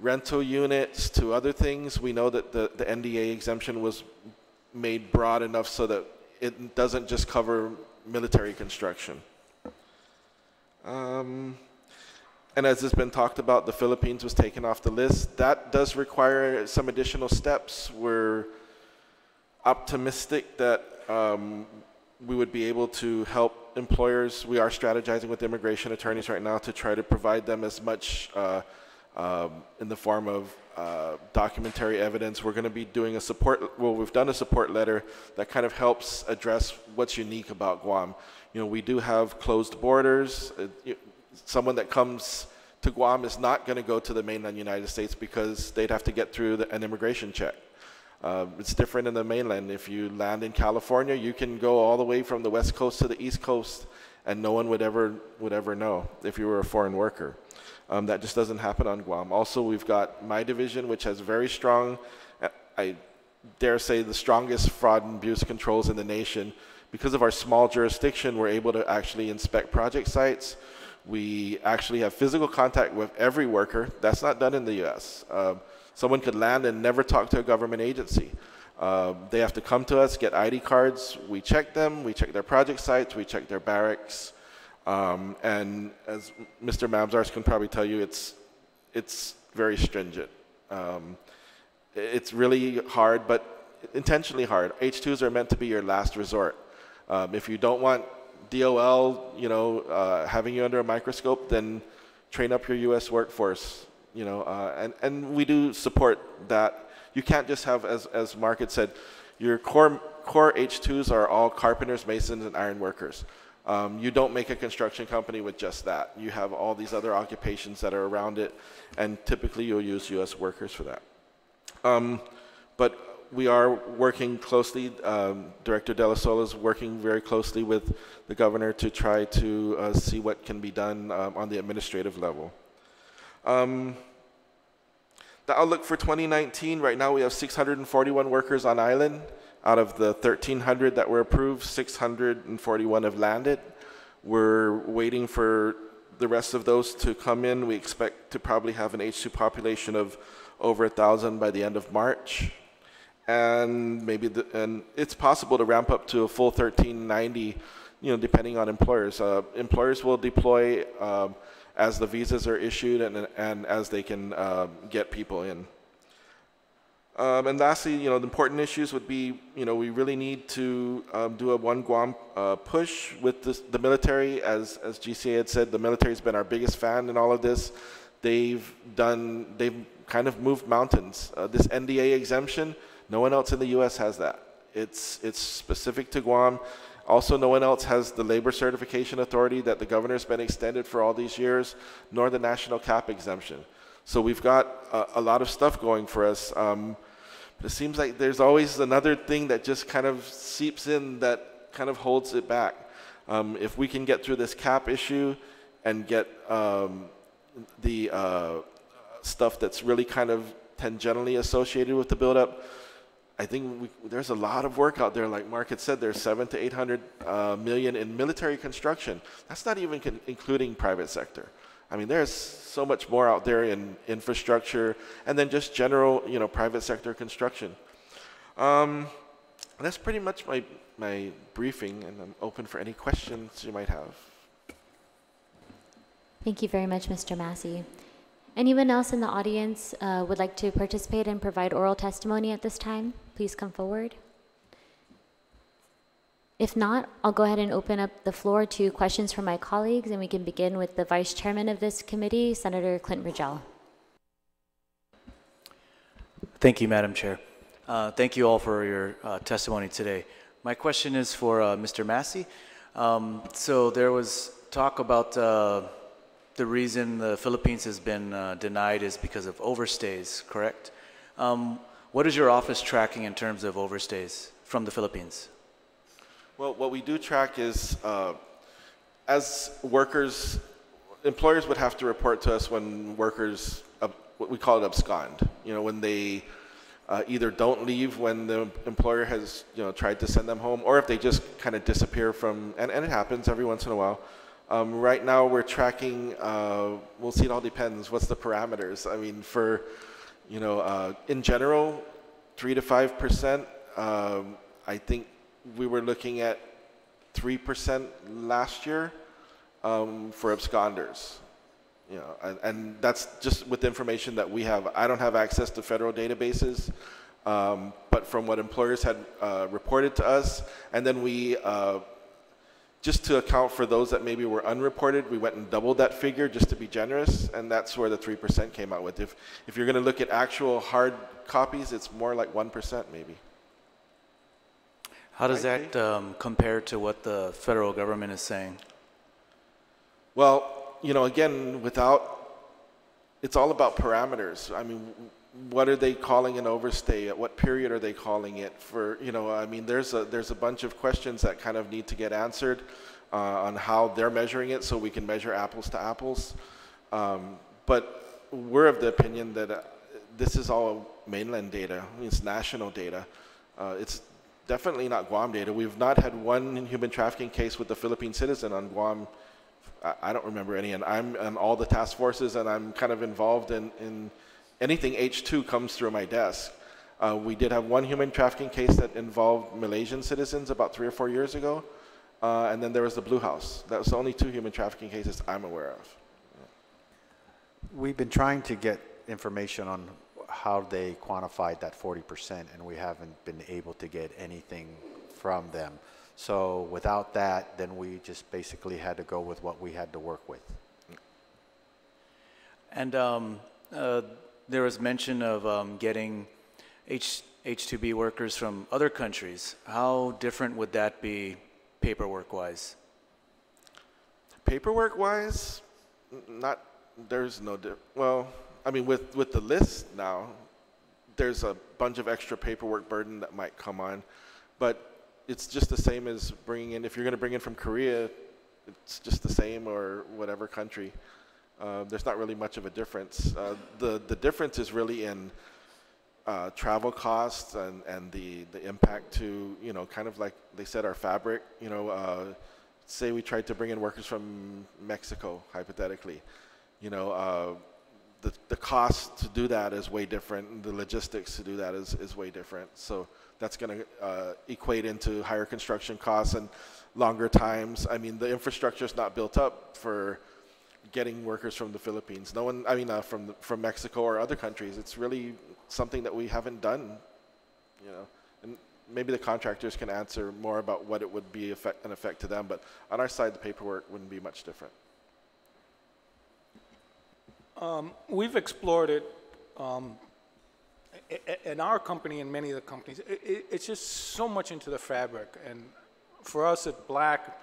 rental units to other things. We know that the NDAA exemption was made broad enough so that it doesn't just cover military construction. And as has been talked about, the Philippines was taken off the list. That does require some additional steps. We're optimistic that we would be able to help employers. We are strategizing with immigration attorneys right now to try to provide them as much in the form of documentary evidence. We're going to be doing a support, well, we've done a support letter that kind of helps address what's unique about Guam. You know, we do have closed borders. Someone that comes to Guam is not going to go to the mainland United States because they'd have to get through an immigration check. It's different in the mainland. If you land in California, you can go all the way from the West Coast to the East Coast, and no one would ever know if you were a foreign worker. That just doesn't happen on Guam. Also, we've got my division, which has very strong, I dare say, the strongest fraud and abuse controls in the nation. Because of our small jurisdiction, we're able to actually inspect project sites. We actually have physical contact with every worker. That's not done in the US. Someone could land and never talk to a government agency. They have to come to us, get ID cards. We check them, we check their project sites, we check their barracks. And as Mr. Mamzars can probably tell you, it's very stringent. It's really hard, but intentionally hard. H2s are meant to be your last resort. If you don't want DOL, having you under a microscope, then train up your U.S. workforce, and we do support that. You can't just have, as Mark had said, your core H2s are all carpenters, masons, and iron workers. You don't make a construction company with just that. You have all these other occupations that are around it, and typically you'll use U.S. workers for that. But we are working closely, Director De La Sola is working very closely with the governor to try to see what can be done on the administrative level. The outlook for 2019, right now we have 641 workers on island. Out of the 1,300 that were approved, 641 have landed. We're waiting for the rest of those to come in. We expect to probably have an H2 population of over 1,000 by the end of March. And and it's possible to ramp up to a full 1,390, depending on employers. Employers will deploy as the visas are issued and as they can get people in. And lastly, the important issues would be, we really need to do a one Guam push with the military. As GCA had said, the military's been our biggest fan in all of this. They've kind of moved mountains. This NDA exemption, no one else in the U.S. has that. It's specific to Guam. Also, no one else has the labor certification authority that the governor's been extended for all these years, nor the national cap exemption. So we've got a lot of stuff going for us. But it seems like there's always another thing that just kind of seeps in that kind of holds it back. If we can get through this cap issue and get the stuff that's really kind of tangentially associated with the buildup, I think there's a lot of work out there. Like Mark had said, there's 700 to 800 million in military construction. That's not even including private sector. I mean, there's so much more out there in infrastructure and then just general, private sector construction. That's pretty much my briefing, and I'm open for any questions you might have. Thank you very much, Mr. Massey. Anyone else in the audience would like to participate and provide oral testimony at this time? Please come forward. If not, I'll go ahead and open up the floor to questions from my colleagues, and we can begin with the Vice Chairman of this committee, Senator Clint Ridgell. Thank you, Madam Chair. Thank you all for your testimony today. My question is for Mr. Massey. So there was talk about the reason the Philippines has been denied is because of overstays, correct? What is your office tracking in terms of overstays from the Philippines? Well, what we do track is, as workers, employers would have to report to us when workers, what we call it abscond, when they either don't leave when the employer has, tried to send them home, or if they just kind of disappear from, and it happens every once in a while. Right now we're tracking, we'll see, it all depends. What's the parameters? I mean, for, in general, 3 to 5%, I think we were looking at 3% last year for absconders. And that's just with information that we have. I don't have access to federal databases, but from what employers had reported to us, and then we, just to account for those that maybe were unreported, we went and doubled that figure just to be generous, and that's where the 3% came out with. If you're going to look at actual hard copies, it's more like 1% maybe. How does that compare to what the federal government is saying? Well, again, it's all about parameters. I mean, what are they calling an overstay? At what period are they calling it? For, I mean, there's a bunch of questions that kind of need to get answered on how they're measuring it so we can measure apples to apples. But we're of the opinion that this is all mainland data. I mean, it's national data. It's definitely not Guam data. We've not had one human trafficking case with a Philippine citizen on Guam. I don't remember any, and I'm on all the task forces, and I'm kind of involved in anything H2 comes through my desk. We did have one human trafficking case that involved Malaysian citizens about 3 or 4 years ago, and then there was the Blue House. That was the only 2 human trafficking cases I'm aware of. We've been trying to get information on how they quantified that 40%, and we haven't been able to get anything from them. So without that, then we just basically had to go with what we had to work with. And there was mention of getting H-2B workers from other countries. How different would that be paperwork-wise? Paperwork-wise, there's no, well, I mean, with the list now, there's a bunch of extra paperwork burden that might come on, but it's just the same as bringing in, if you're going to bring in from Korea, it's just the same, or whatever country. There's not really much of a difference. The difference is really in travel costs and the impact to, you know, kind of like they said, our fabric, you know, say we tried to bring in workers from Mexico, hypothetically, you know, the cost to do that is way different, and the logistics to do that is way different. So that's going to equate into higher construction costs and longer times. I mean, the infrastructure is not built up for getting workers from the Philippines. No one, I mean, from Mexico or other countries. It's really something that we haven't done, you know. And maybe the contractors can answer more about what it would be an effect to them. But on our side, the paperwork wouldn't be much different. We've explored it in our company and many of the companies. It's just so much into the fabric. And for us at Black,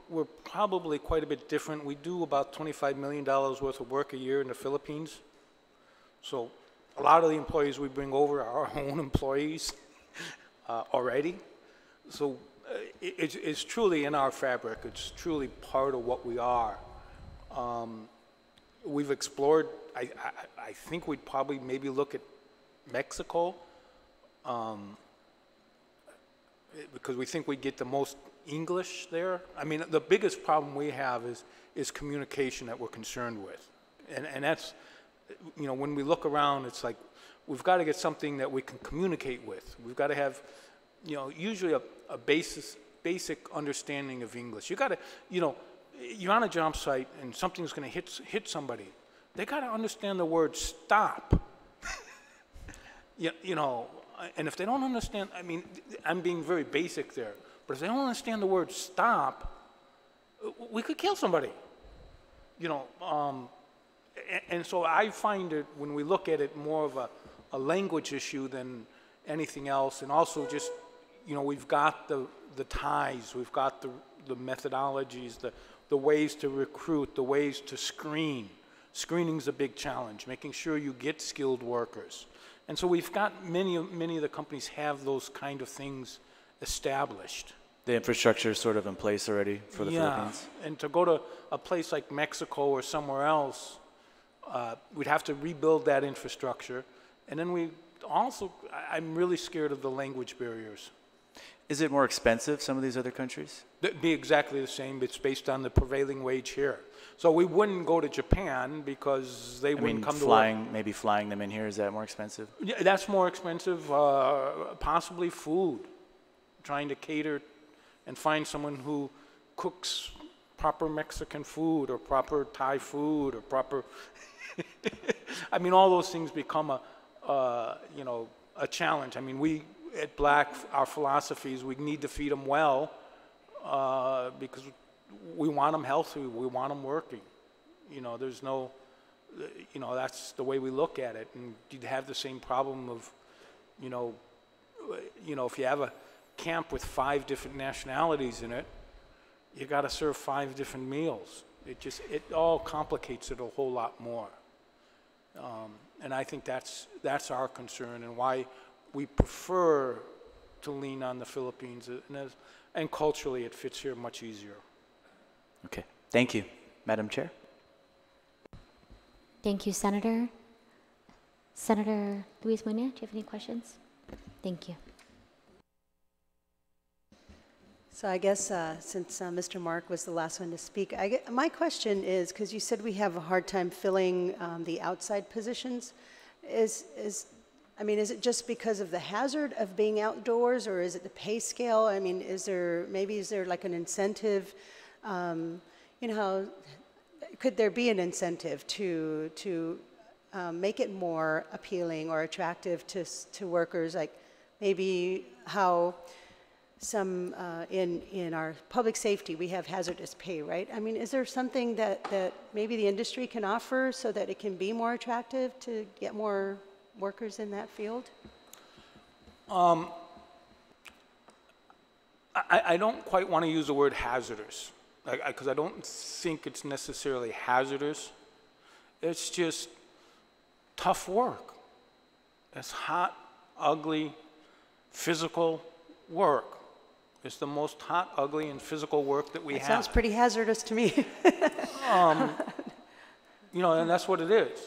we're probably quite a bit different. We do about $25 million worth of work a year in the Philippines. So a lot of the employees we bring over are our own employees already. So it's truly in our fabric. It's truly part of what we are. We've explored, I think we'd probably maybe look at Mexico because we think we'd get the most English there. I mean, the biggest problem we have is communication that we're concerned with. And that's, you know, when we look around, it's like we've got to get something that we can communicate with. We've got to have, you know, usually a basic understanding of English. You got to, you know, you're on a job site and something's going to hit somebody. They got to understand the word stop. You know, and if they don't understand, I mean, I'm being very basic there, but if they don't understand the word stop, we could kill somebody. You know, and so I find it, when we look at it, more of a language issue than anything else. And also just, you know, we've got the ties, we've got the methodologies, the ways to recruit, the ways to screen. Screening's a big challenge, making sure you get skilled workers. And so we've got many of the companies have those kind of things established. The infrastructure is sort of in place already for the Philippines? Yeah, and to go to a place like Mexico or somewhere else, we'd have to rebuild that infrastructure. And then I'm really scared of the language barriers. Is it more expensive, some of these other countries? It'd be exactly the same. It's based on the prevailing wage here. So we wouldn't go to Japan because they wouldn't come to work. Maybe flying them in here, is that more expensive? Yeah, that's more expensive. Possibly food. Trying to cater and find someone who cooks proper Mexican food or proper Thai food or proper... I mean, all those things become you know, a challenge. I mean, we at Black, our philosophy is we need to feed them well because we want them healthy, we want them working. You know, there's no, you know, that's the way we look at it. And you'd have the same problem of, you know, if you have a camp with 5 different nationalities in it, you got to serve 5 different meals. It all complicates it a whole lot more. And I think that's our concern and why we prefer to lean on the Philippines, and culturally it fits here much easier. Okay, thank you. Madam Chair? Thank you, Senator. Senator Luis Muñoz, do you have any questions? Thank you. So I guess since Mr. Mark was the last one to speak, my question is, because you said we have a hard time filling the outside positions, is it just because of the hazard of being outdoors, or is it the pay scale? I mean, is there like an incentive? You know, how could there be an incentive to make it more appealing or attractive to workers? Like maybe how in our public safety, we have hazardous pay, right? I mean, is there something that maybe the industry can offer so that it can be more attractive to get more workers in that field? I don't quite want to use the word hazardous, because I don't think it's necessarily hazardous. It's just tough work. It's hot, ugly, physical work. It's the most hot, ugly, and physical work that we have. Sounds pretty hazardous to me. You know, and that's what it is.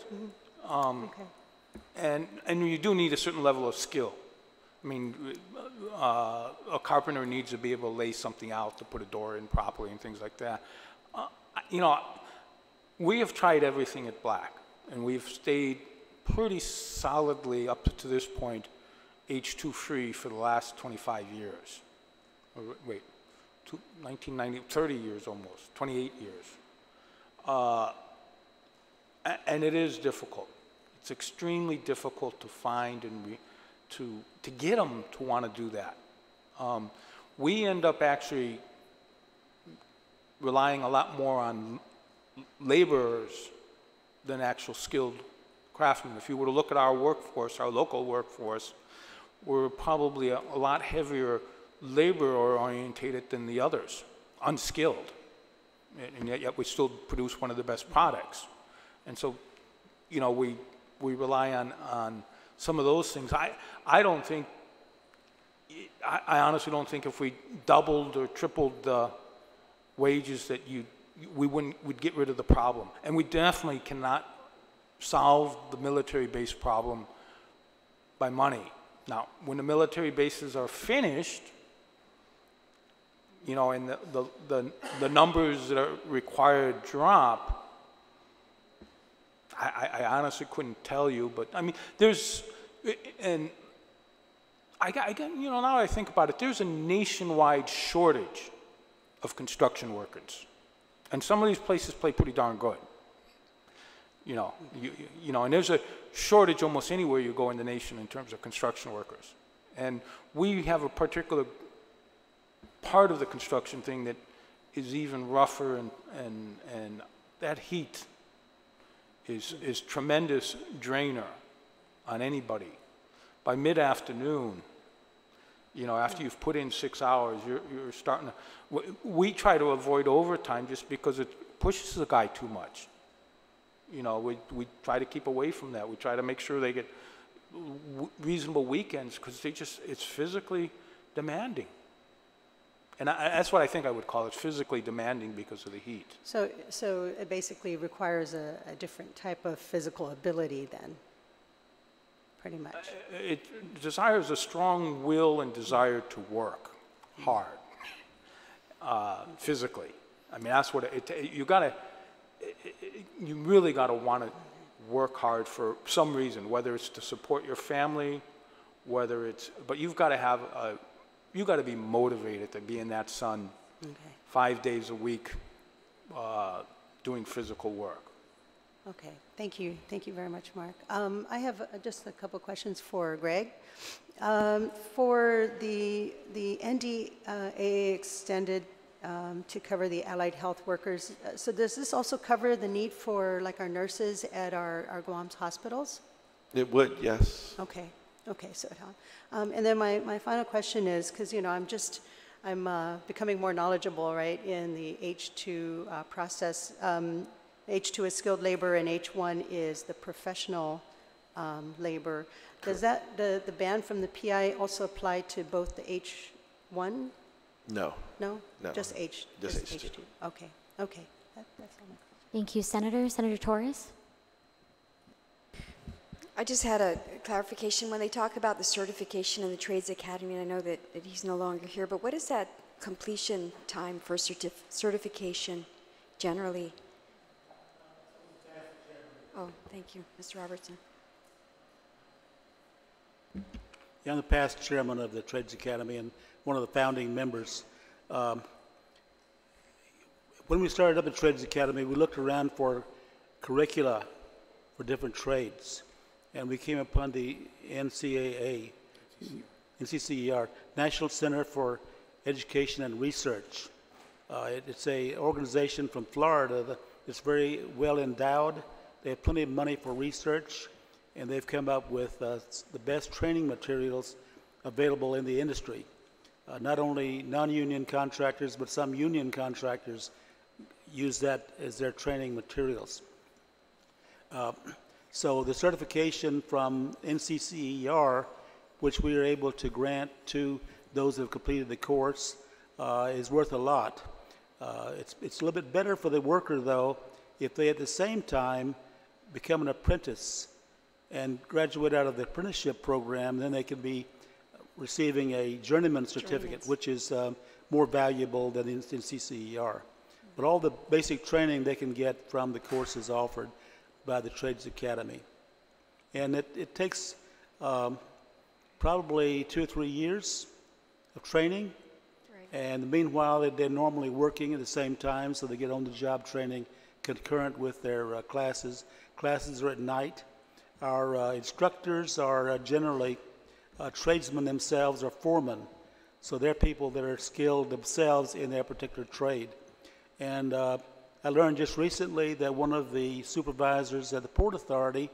Okay. And you do need a certain level of skill. I mean, a carpenter needs to be able to lay something out to put a door in properly and things like that. You know, we have tried everything at Black, and we've stayed pretty solidly up to this point H2 free for the last 25 years. Or wait, 1990, 30 years almost, 28 years. And it is difficult. It's extremely difficult to find and to get them to want to do that. We end up actually relying a lot more on laborers than actual skilled craftsmen. If you were to look at our workforce, our local workforce, we're probably a lot heavier labor-orientated than the others, unskilled. And yet we still produce one of the best products. And so, you know, we rely on some of those things. I don't think, I honestly don't think if we doubled or tripled the wages that we'd get rid of the problem. And we definitely cannot solve the military base problem by money. Now, when the military bases are finished, you know, and the numbers that are required drop, I honestly couldn't tell you, but I mean, there's, and I got, you know, now I think about it, there's a nationwide shortage of construction workers. And some of these places play pretty darn good. You know, you know, and there's a shortage almost anywhere you go in the nation in terms of construction workers. And we have a particular part of the construction thing that is even rougher, and that heat is tremendous drainer on anybody. By mid-afternoon, you know, after you've put in 6 hours, you're starting to, we try to avoid overtime just because it pushes the guy too much. You know, we try to keep away from that. We try to make sure they get reasonable weekends because it's physically demanding. And that's what I think I would call it, physically demanding because of the heat. So it basically requires a different type of physical ability then, pretty much. It desires a strong will and desire to work hard, physically. I mean, that's what you really gotta want to work hard for some reason, whether it's to support your family, but you've got to have you got to be motivated to be in that sun 5 days a week doing physical work. Okay, thank you very much, Mark. I have just a couple questions for Greg. For the NDAA extended to cover the allied health workers, so does this also cover the need for like our nurses at our Guam's hospitals? It would, yes. Okay, so and then my final question is, because you know I'm becoming more knowledgeable, right, in the H2 process. H2 is skilled labor and H1 is the professional labor. Does the ban from the PI also apply to both the H1? No. No? No. Just H2. Okay. That's all my questions. Thank you, Senator. Senator Torres? I just had a clarification. When they talk about the certification in the Trades Academy, and I know that he's no longer here, but what is that completion time for certification generally? Oh, thank you, Mr. Robertson. Yeah, I'm the past chairman of the Trades Academy and one of the founding members. When we started up at Trades Academy, we looked around for curricula for different trades, and we came upon the NCCER, National Center for Education and Research. It's an organization from Florida that's very well endowed. They have plenty of money for research, and they've come up with the best training materials available in the industry. Not only non-union contractors, but some union contractors use that as their training materials. So the certification from NCCER, which we are able to grant to those who have completed the course, is worth a lot. It's a little bit better for the worker, though, if they at the same time become an apprentice and graduate out of the apprenticeship program. Then they can be receiving a journeyman certificate, which is more valuable than in CCER. But all the basic training they can get from the courses offered by the Trades Academy. And it takes probably 2 or 3 years of training. Right. And meanwhile, they're normally working at the same time, so they get on-the-job training concurrent with their classes. Classes are at night. Our instructors are generally tradesmen themselves or foremen. So they're people that are skilled themselves in their particular trade. And I learned just recently that one of the supervisors at the Port Authority,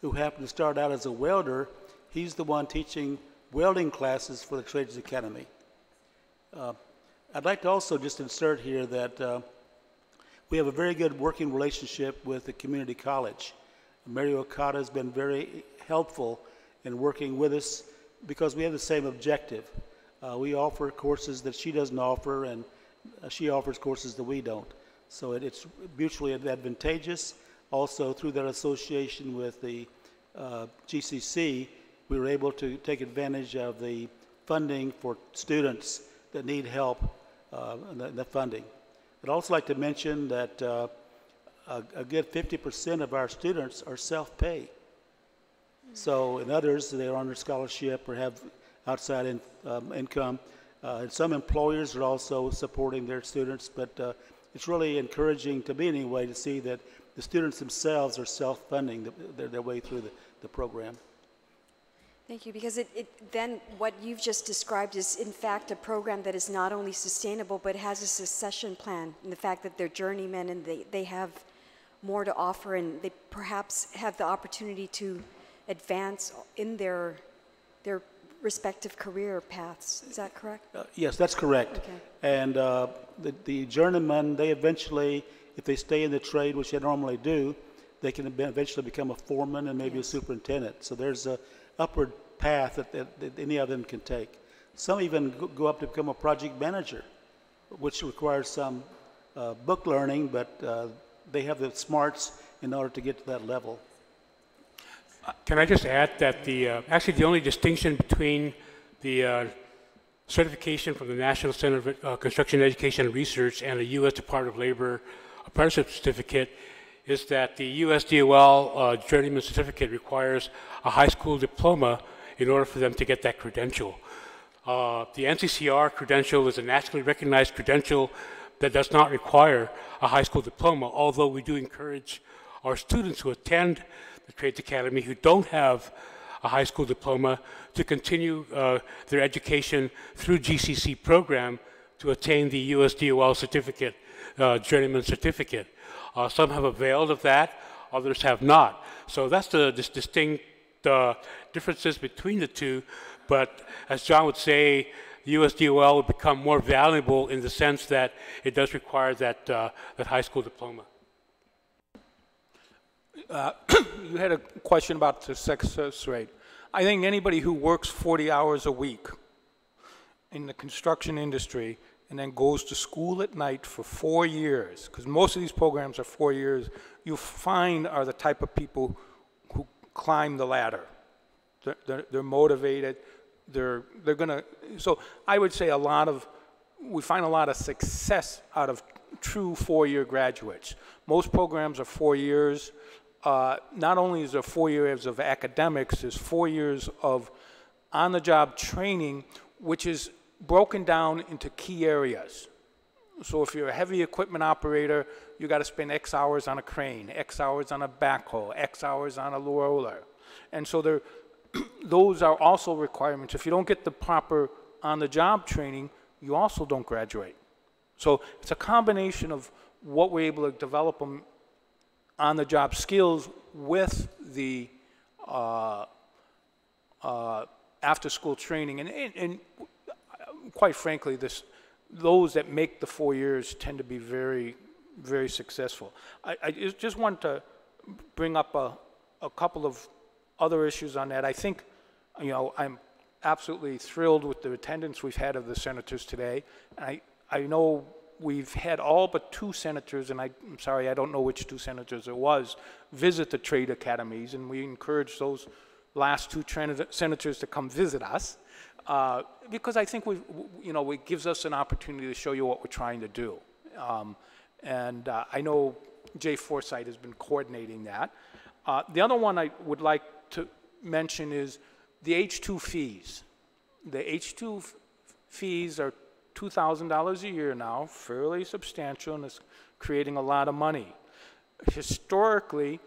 who happened to start out as a welder, he's the one teaching welding classes for the Trades Academy. I'd like to also just insert here that we have a very good working relationship with the community college. Mary Okada has been very helpful in working with us because we have the same objective. We offer courses that she doesn't offer, and she offers courses that we don't. So it's mutually advantageous. Also, through that association with the GCC, we were able to take advantage of the funding for students that need help in the funding. I'd also like to mention that a good 50% of our students are self-pay. So in others, they're under scholarship or have outside income. Some employers are also supporting their students, but it's really encouraging to me anyway to see that the students themselves are self-funding their way through the program. Thank you, because then what you've just described is in fact a program that is not only sustainable but has a succession plan, and the fact that they're journeymen and they have more to offer and they perhaps have the opportunity to advance in their respective career paths. Is that correct? Yes, that's correct. Okay. And the journeymen, they eventually, if they stay in the trade, which they normally do, they can eventually become a foreman and maybe a superintendent. So there's a upward path that any of them can take. Some even go up to become a project manager, which requires some book learning, but they have the smarts in order to get to that level. Can I just add that actually the only distinction between the certification from the National Center for Construction Education and Research and the U.S. Department of Labor apprenticeship certificate is that the USDOL journeyman certificate requires a high school diploma in order for them to get that credential. The NCCR credential is a nationally recognized credential that does not require a high school diploma, although we do encourage our students who attend the Trades Academy who don't have a high school diploma to continue their education through GCC program to attain the USDOL certificate, journeyman certificate. Some have availed of that, others have not. So that's the distinct differences between the two, but as John would say, the USDOL would become more valuable in the sense that it does require that high school diploma. You had a question about the success rate. I think anybody who works 40 hours a week in the construction industry and then goes to school at night for 4 years, because most of these programs are 4 years, you find are the type of people who climb the ladder. They're motivated. They're gonna. So I would say we find a lot of success out of true 4-year graduates. Most programs are 4 years. Not only is there 4 years of academics, there's 4 years of on-the-job training, which is broken down into key areas. So if you're a heavy equipment operator, you got to spend X hours on a crane, X hours on a backhoe, X hours on a roller. And so those are also requirements. If you don't get the proper on-the-job training, you also don't graduate. So it's a combination of what we're able to develop them on-the-job skills with the after-school training. And quite frankly, those that make the 4 years tend to be very, very successful. I just want to bring up a couple of other issues on that. I think, I'm absolutely thrilled with the attendance we've had of the senators today. I know we've had all but 2 senators, and I'm sorry, I don't know which 2 senators it was, visit the trade academies, and we encourage those last 2 senators to come visit us, because I think it gives us an opportunity to show you what we're trying to do. I know Jay Forsythe has been coordinating that. The other one I would like to mention is the H-2 fees. The H-2 fees are $2,000 a year now, fairly substantial, and it's creating a lot of money. Historically,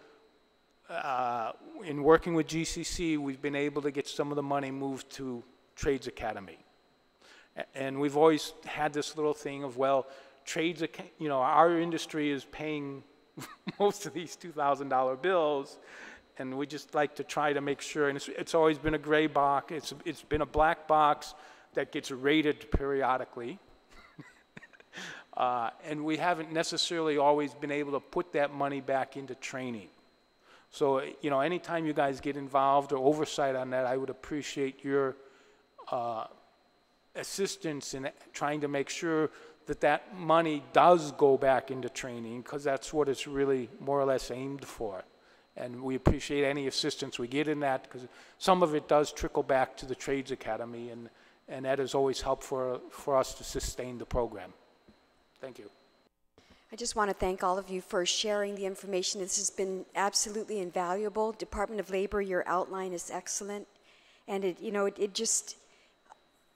in working with GCC, we've been able to get some of the money moved to Trades Academy. And we've always had this little thing of, well, our industry is paying most of these $2,000 bills, and we just like to try to make sure, and it's always been a gray box, it's been a black box that gets rated periodically. And we haven't necessarily always been able to put that money back into training. So, anytime you guys get involved or oversight on that, I would appreciate your assistance in trying to make sure that money does go back into training, because that's what it's really more or less aimed for. And we appreciate any assistance we get in that, because some of it does trickle back to the Trades Academy, and that has always helped for us to sustain the program. Thank you. I just want to thank all of you for sharing the information. This has been absolutely invaluable. Department of Labor, your outline is excellent. And it just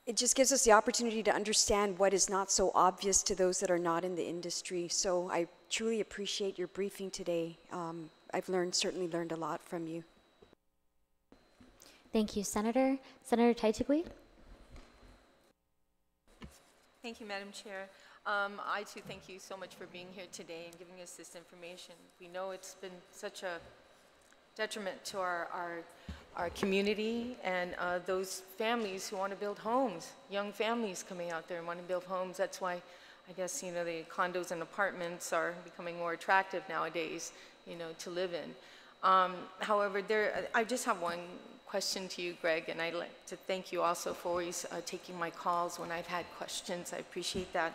gives us the opportunity to understand what is not so obvious to those that are not in the industry. So I truly appreciate your briefing today. I've certainly learned a lot from you. Thank you, Senator. Senator Taitukwi? Thank you, Madam Chair. I too thank you so much for being here today and giving us this information. We know it's been such a detriment to our community and those families who want to build homes, young families coming out there and want to build homes. That's why I guess, the condos and apartments are becoming more attractive nowadays, to live in. However, I just have one question to you, Greg, and I'd like to thank you also for always taking my calls when I've had questions. I appreciate that.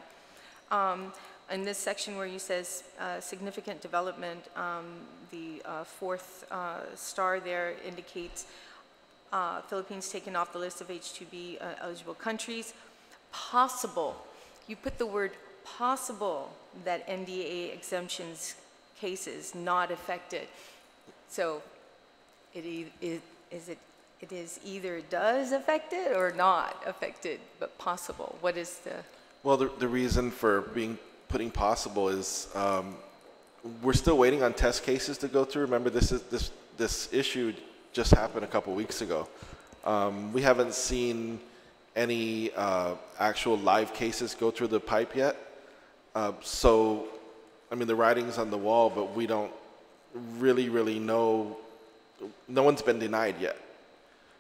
In this section where you says significant development, the 4th star there indicates Philippines taken off the list of H-2B eligible countries. Possible. You put the word possible that NDAA exemptions cases not affected. So it is either does affect it or not affected, but possible. What is the... Well, the reason for putting possible is we're still waiting on test cases to go through. Remember, this issue just happened a couple weeks ago. We haven't seen any actual live cases go through the pipe yet. So, the writing's on the wall, but we don't really know. No one's been denied yet.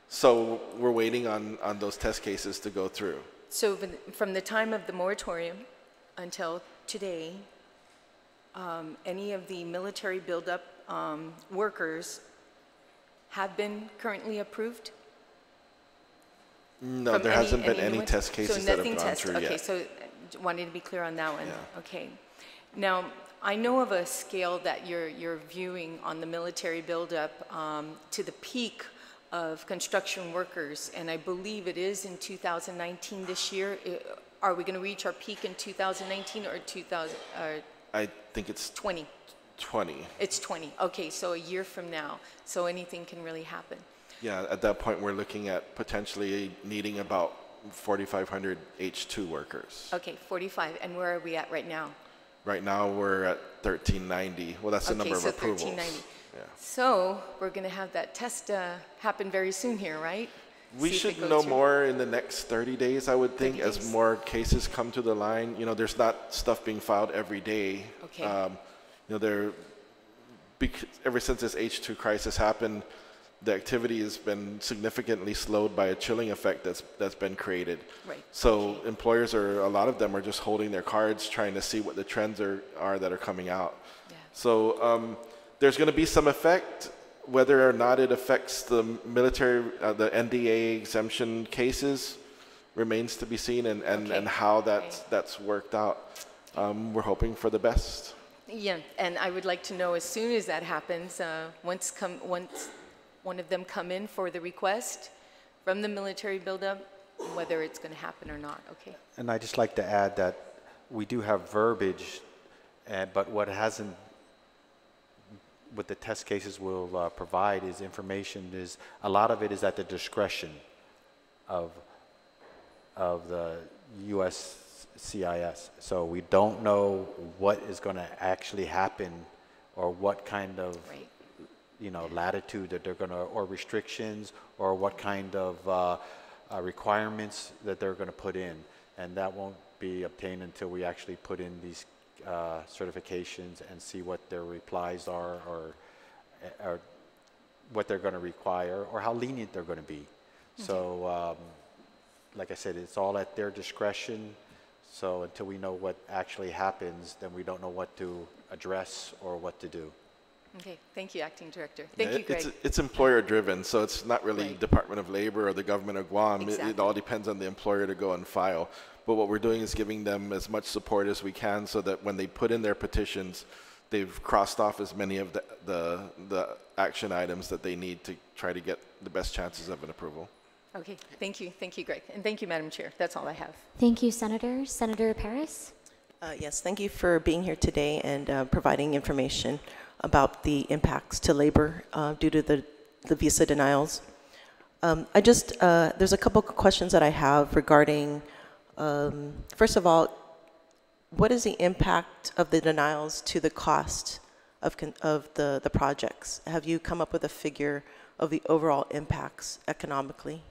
So we're waiting on those test cases to go through. So from the time of the moratorium until today, any of the military buildup workers have been currently approved? No, there hasn't been any test cases that have gone through yet. Okay, so wanted to be clear on that one. Yeah. Okay. Now, I know of a scale that you're viewing on the military buildup to the peak of construction workers, and I believe it is in 2019 this year. Are we going to reach our peak in 2019 or 2000? I think it's 20. 20. It's 20. Okay, so a year from now. So anything can really happen. Yeah, at that point we're looking at potentially needing about 4,500 H2 workers. Okay, 45. And where are we at right now? Right now we're at 1,390. Well, that's the number of approvals. 1390. Yeah. So we're going to have that test happen very soon here, right? We see if should it goes know through? more in the next 30 days, I would think, 30 as days. more cases come to the line. You know, there's not stuff being filed every day. Okay. You know, ever since this H2 crisis happened, the activity has been significantly slowed by a chilling effect that's been created. Right. So employers a lot of them are just holding their cards, trying to see what the trends are that are coming out. Yeah. So there's going to be some effect. Whether or not it affects the military, the NDA exemption cases remains to be seen, and how that's worked out. We're hoping for the best. Yeah, and I would like to know as soon as that happens, once one of them come in for the request from the military buildup, whether it's going to happen or not. Okay. And I'd just like to add that we do have verbiage, but what the test cases will provide is information. A lot of it is at the discretion of the USCIS. So we don't know what is going to actually happen, or what kind of latitude that they're going to, or restrictions, or what kind of requirements that they're going to put in, and that won't be obtained until we actually put in these certifications and see what their replies are, or what they're going to require, or how lenient they're going to be. Okay. So, like I said, it's all at their discretion. So until we know what actually happens, then we don't know what to address or what to do. Okay, thank you, Acting Director. Thank you, Greg. It's employer-driven, so it's not really Department of Labor or the government of Guam. Exactly. It all depends on the employer to go and file. But what we're doing is giving them as much support as we can, so that when they put in their petitions, they've crossed off as many of the action items that they need to try to get the best chances of an approval. Okay, thank you, Greg, and thank you, Madam Chair. That's all I have. Thank you, Senator. Senator Paris? Yes, thank you for being here today and providing information about the impacts to labor due to the visa denials. There's a couple of questions that I have regarding, first of all, what is the impact of the denials to the cost of the projects? Have you come up with a figure of the overall impacts economically?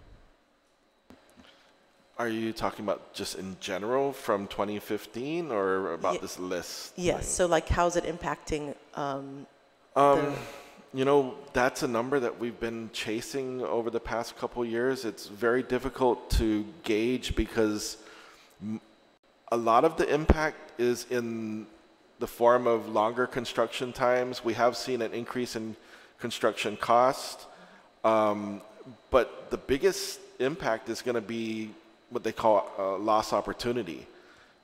Are you talking about just in general from 2015, or about this list? Yes, so like how's it impacting you know, that's a number that we've been chasing over the past couple years. It's very difficult to gauge because a lot of the impact is in the form of longer construction times. We have seen an increase in construction cost, but the biggest impact is going to be what they call loss opportunity.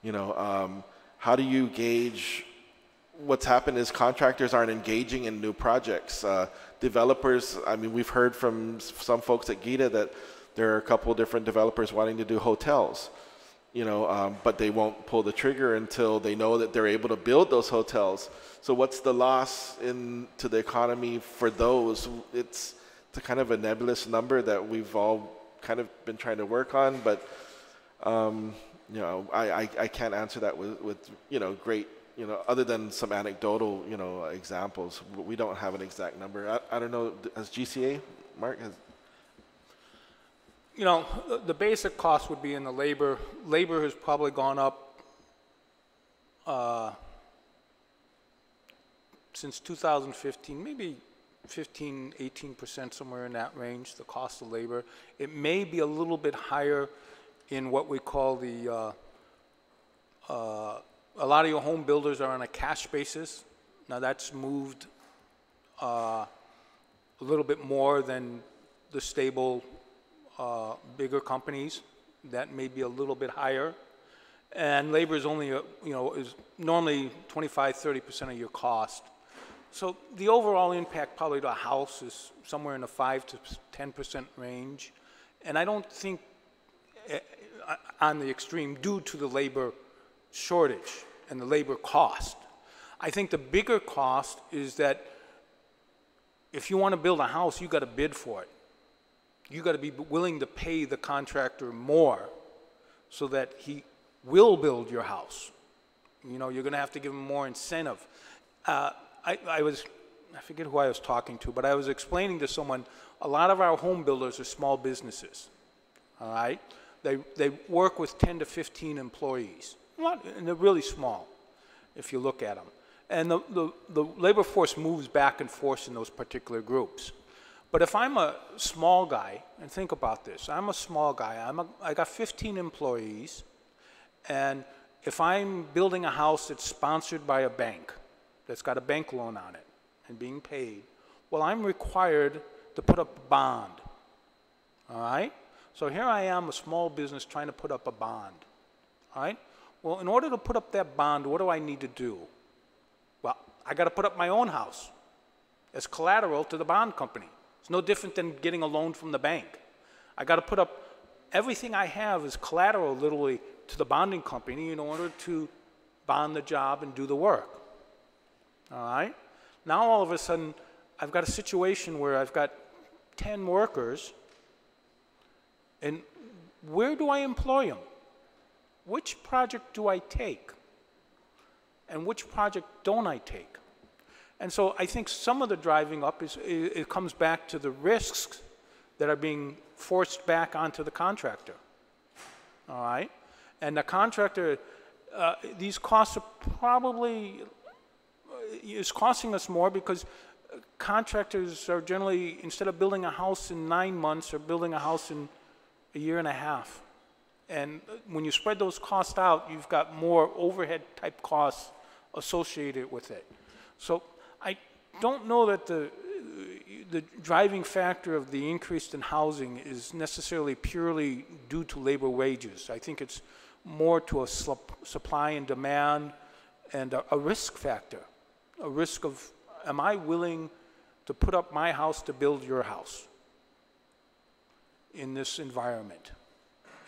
You know, how do you gauge? What's happened is contractors aren't engaging in new projects. Developers, I mean, we've heard from some folks at GITA that there are a couple of different developers wanting to do hotels, you know, but they won't pull the trigger until they know that they're able to build those hotels. So what's the loss to the economy for those? It's a kind of a nebulous number that we've all kind of been trying to work on, but you know, I can't answer that with you know, great, you know, other than some anecdotal, you know, examples. We don't have an exact number. I don't know, has GCA, Mark? You know, the basic cost would be in the labor. Labor has probably gone up since 2015, maybe 15, 18%, somewhere in that range, the cost of labor. It may be a little bit higher in what we call the, a lot of your home builders are on a cash basis. Now that's moved a little bit more than the stable, bigger companies. That may be a little bit higher. And labor is only, you know, is normally 25, 30% of your cost. So the overall impact probably to a house is somewhere in the 5 to 10% range. And I don't think on the extreme due to the labor shortage and the labor cost. I think the bigger cost is that if you want to build a house, you got to bid for it. You got to be willing to pay the contractor more so that he will build your house. You know, you're going to have to give him more incentive. I forget who I was talking to, but I was explaining to someone a lot of our home builders are small businesses, all right? They work with 10 to 15 employees, and they're really small if you look at them. And the labor force moves back and forth in those particular groups. But if I'm a small guy, and think about this, I'm a small guy, I got 15 employees, and if I'm building a house that's sponsored by a bank, that's got a bank loan on it and being paid, well, I'm required to put up a bond, all right? So here I am, a small business trying to put up a bond, all right? Well, in order to put up that bond, what do I need to do? Well, I got to put up my own house as collateral to the bond company. It's no different than getting a loan from the bank. I got to put up everything I have as collateral, literally, to the bonding company in order to bond the job and do the work. All right? Now, all of a sudden, I've got a situation where I've got 10 workers, and where do I employ them? Which project do I take? And which project don't I take? And so I think some of the driving up it comes back to the risks that are being forced back onto the contractor. All right? And the contractor, these costs are probably, is costing us more because contractors are generally, instead of building a house in 9 months, are building a house in a year and a half. And when you spread those costs out, you've got more overhead type costs associated with it. So I don't know that the driving factor of the increase in housing is necessarily purely due to labor wages. I think it's more to a supply and demand and a risk factor, a risk of, am I willing to put up my house to build your house in this environment?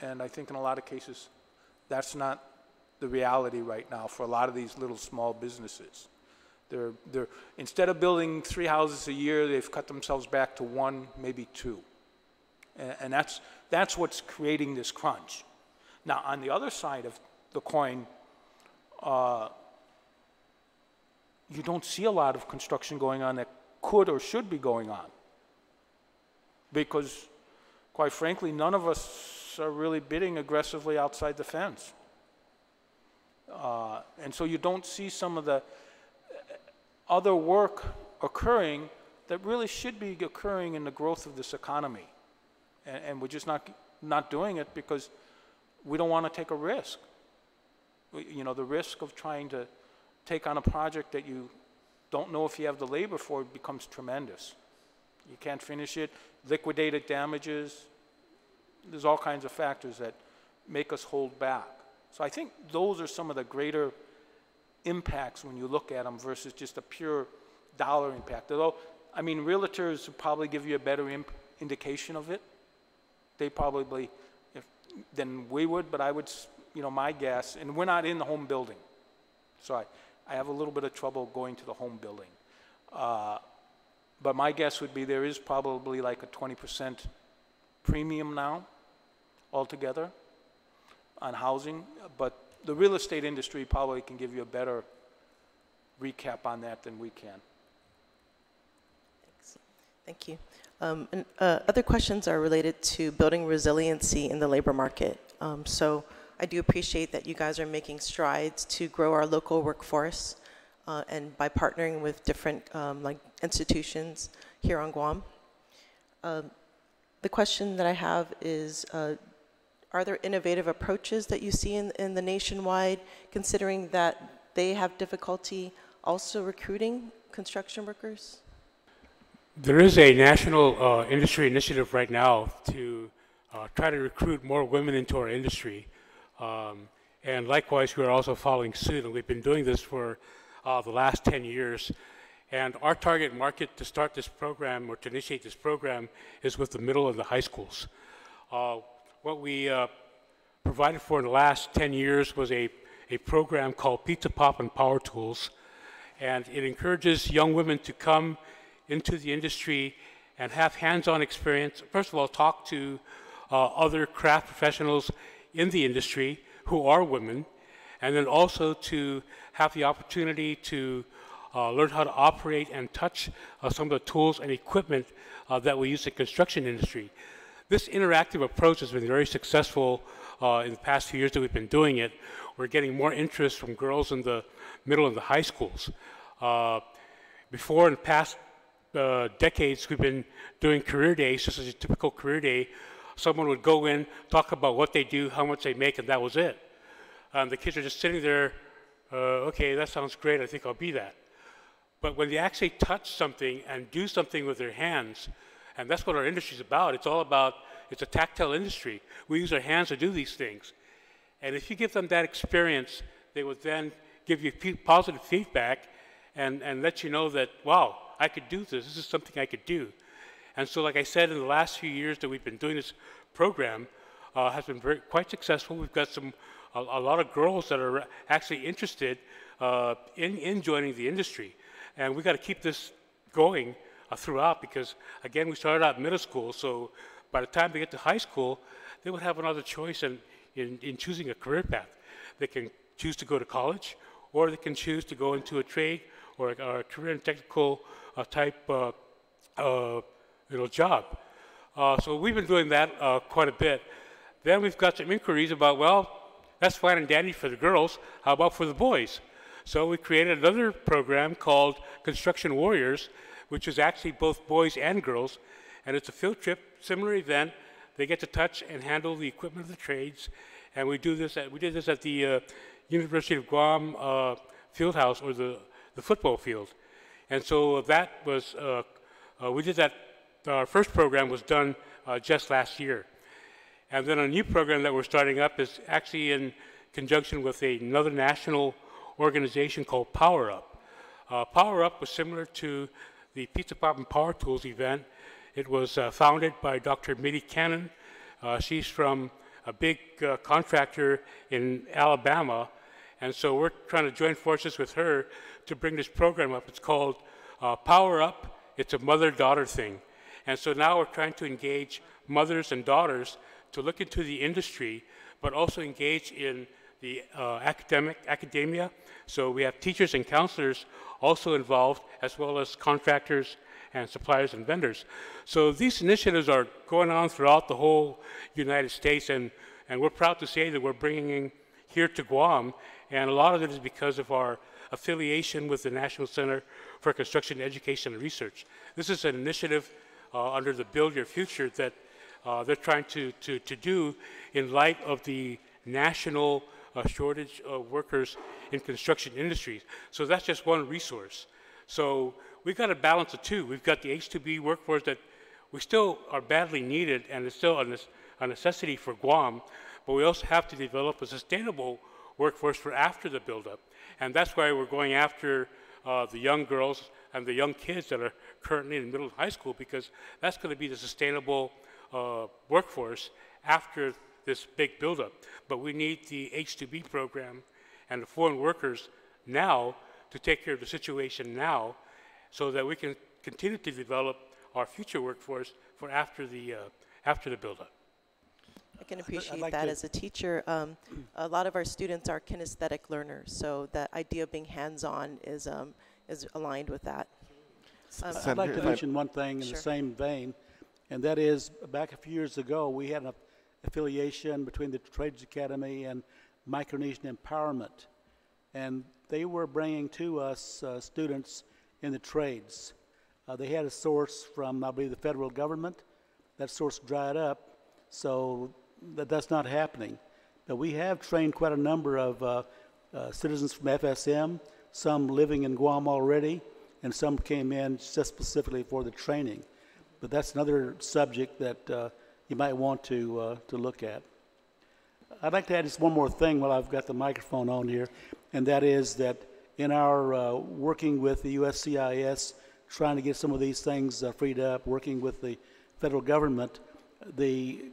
And I think in a lot of cases, that's not the reality right now for a lot of these little small businesses. They're instead of building 3 houses a year, they've cut themselves back to 1, maybe 2. And that's what's creating this crunch. Now, on the other side of the coin, you don't see a lot of construction going on that could or should be going on. Because, quite frankly, none of us are really bidding aggressively outside the fence. And so you don't see some of the other work occurring that really should be occurring in the growth of this economy. And we're just not doing it because we don't want to take a risk. You know, the risk of trying to take on a project that you don't know if you have the labor for becomes tremendous. You can't finish it, liquidated damages. There's all kinds of factors that make us hold back. So I think those are some of the greater impacts when you look at them versus just a pure dollar impact. Although, I mean, realtors would probably give you a better indication of it. They probably, than we would, but I would, you know, my guess, and we're not in the home building. So I have a little bit of trouble going to the home building. But my guess would be there is probably like a 20% premium now altogether on housing, but the real estate industry probably can give you a better recap on that than we can. Thanks. Thank you. Other questions are related to building resiliency in the labor market. So I do appreciate that you guys are making strides to grow our local workforce and by partnering with different like institutions here on Guam. The question that I have is, are there innovative approaches that you see in the nationwide, considering that they have difficulty also recruiting construction workers? There is a national industry initiative right now to try to recruit more women into our industry. And likewise, we are also following suit, and we've been doing this for the last 10 years. And our target market to start this program or to initiate this program is with the middle and the high schools. What we provided for in the last 10 years was a program called Pizza Pop and Power Tools. And it encourages young women to come into the industry and have hands-on experience. First of all, talk to other craft professionals in the industry who are women, and then also to have the opportunity to learn how to operate and touch some of the tools and equipment that we use in the construction industry. This interactive approach has been very successful in the past few years that we've been doing it. We're getting more interest from girls in the middle and the high schools. Before, in the past decades, we've been doing career days, just as a typical career day. Someone would go in, talk about what they do, how much they make, and that was it. The kids are just sitting there, okay, that sounds great, I think I'll be that. But when they actually touch something and do something with their hands, and that's what our industry is about, it's all about, it's a tactile industry. We use our hands to do these things. And if you give them that experience, they would then give you positive feedback and let you know that, wow, I could do this. This is something I could do. And so, like I said, in the last few years that we've been doing this program, has been quite successful. We've got a lot of girls that are actually interested in joining the industry. And we've got to keep this going throughout because, again, we started out middle school, so by the time they get to high school, they would have another choice in choosing a career path. They can choose to go to college, or they can choose to go into a trade or a career and technical type job. So we've been doing that quite a bit. Then we've got some inquiries about, well, that's fine and dandy for the girls. How about for the boys? So we created another program called Construction Warriors, which is actually both boys and girls. And it's a field trip, similar event. They get to touch and handle the equipment of the trades. And we did this at the University of Guam field house, or the football field. And so that was, we did that, our first program was done just last year. And then a new program that we're starting up is actually in conjunction with another national organization called Power Up. Power Up was similar to the Pizza Pop and Power Tools event. It was founded by Dr. Mitty Cannon. She's from a big contractor in Alabama. And so we're trying to join forces with her to bring this program up. It's called Power Up. It's a mother-daughter thing. And so now we're trying to engage mothers and daughters to look into the industry, but also engage in the academia. So we have teachers and counselors also involved, as well as contractors and suppliers and vendors. So these initiatives are going on throughout the whole United States, and we're proud to say that we're bringing in here to Guam, and a lot of it is because of our affiliation with the National Center for Construction Education and Research. This is an initiative under the Build Your Future that they're trying to do in light of the national shortage of workers in construction industries. So that's just one resource. So we've got to balance the two. We've got the H-2B workforce that we still are badly needed, and it's still a necessity for Guam, but we also have to develop a sustainable workforce for after the buildup. And that's why we're going after the young girls and the young kids that are currently in middle and high school, because that's going to be the sustainable workforce after this big buildup. But we need the H-2B program and the foreign workers now to take care of the situation now, so that we can continue to develop our future workforce for after the buildup. I can appreciate that as a teacher. A lot of our students are kinesthetic learners, so that idea of being hands-on is aligned with that. I'd like to mention one thing in the same vein, and that is, back a few years ago, we had an affiliation between the Trades Academy and Micronesian Empowerment, and they were bringing to us students in the trades. They had a source from, I believe, the federal government. That source dried up, so that's not happening. But we have trained quite a number of citizens from FSM, some living in Guam already, and some came in just specifically for the training. But that's another subject that you might want to look at. I'd like to add just one more thing while I've got the microphone on here, and that is that in our working with the USCIS, trying to get some of these things freed up, working with the federal government, the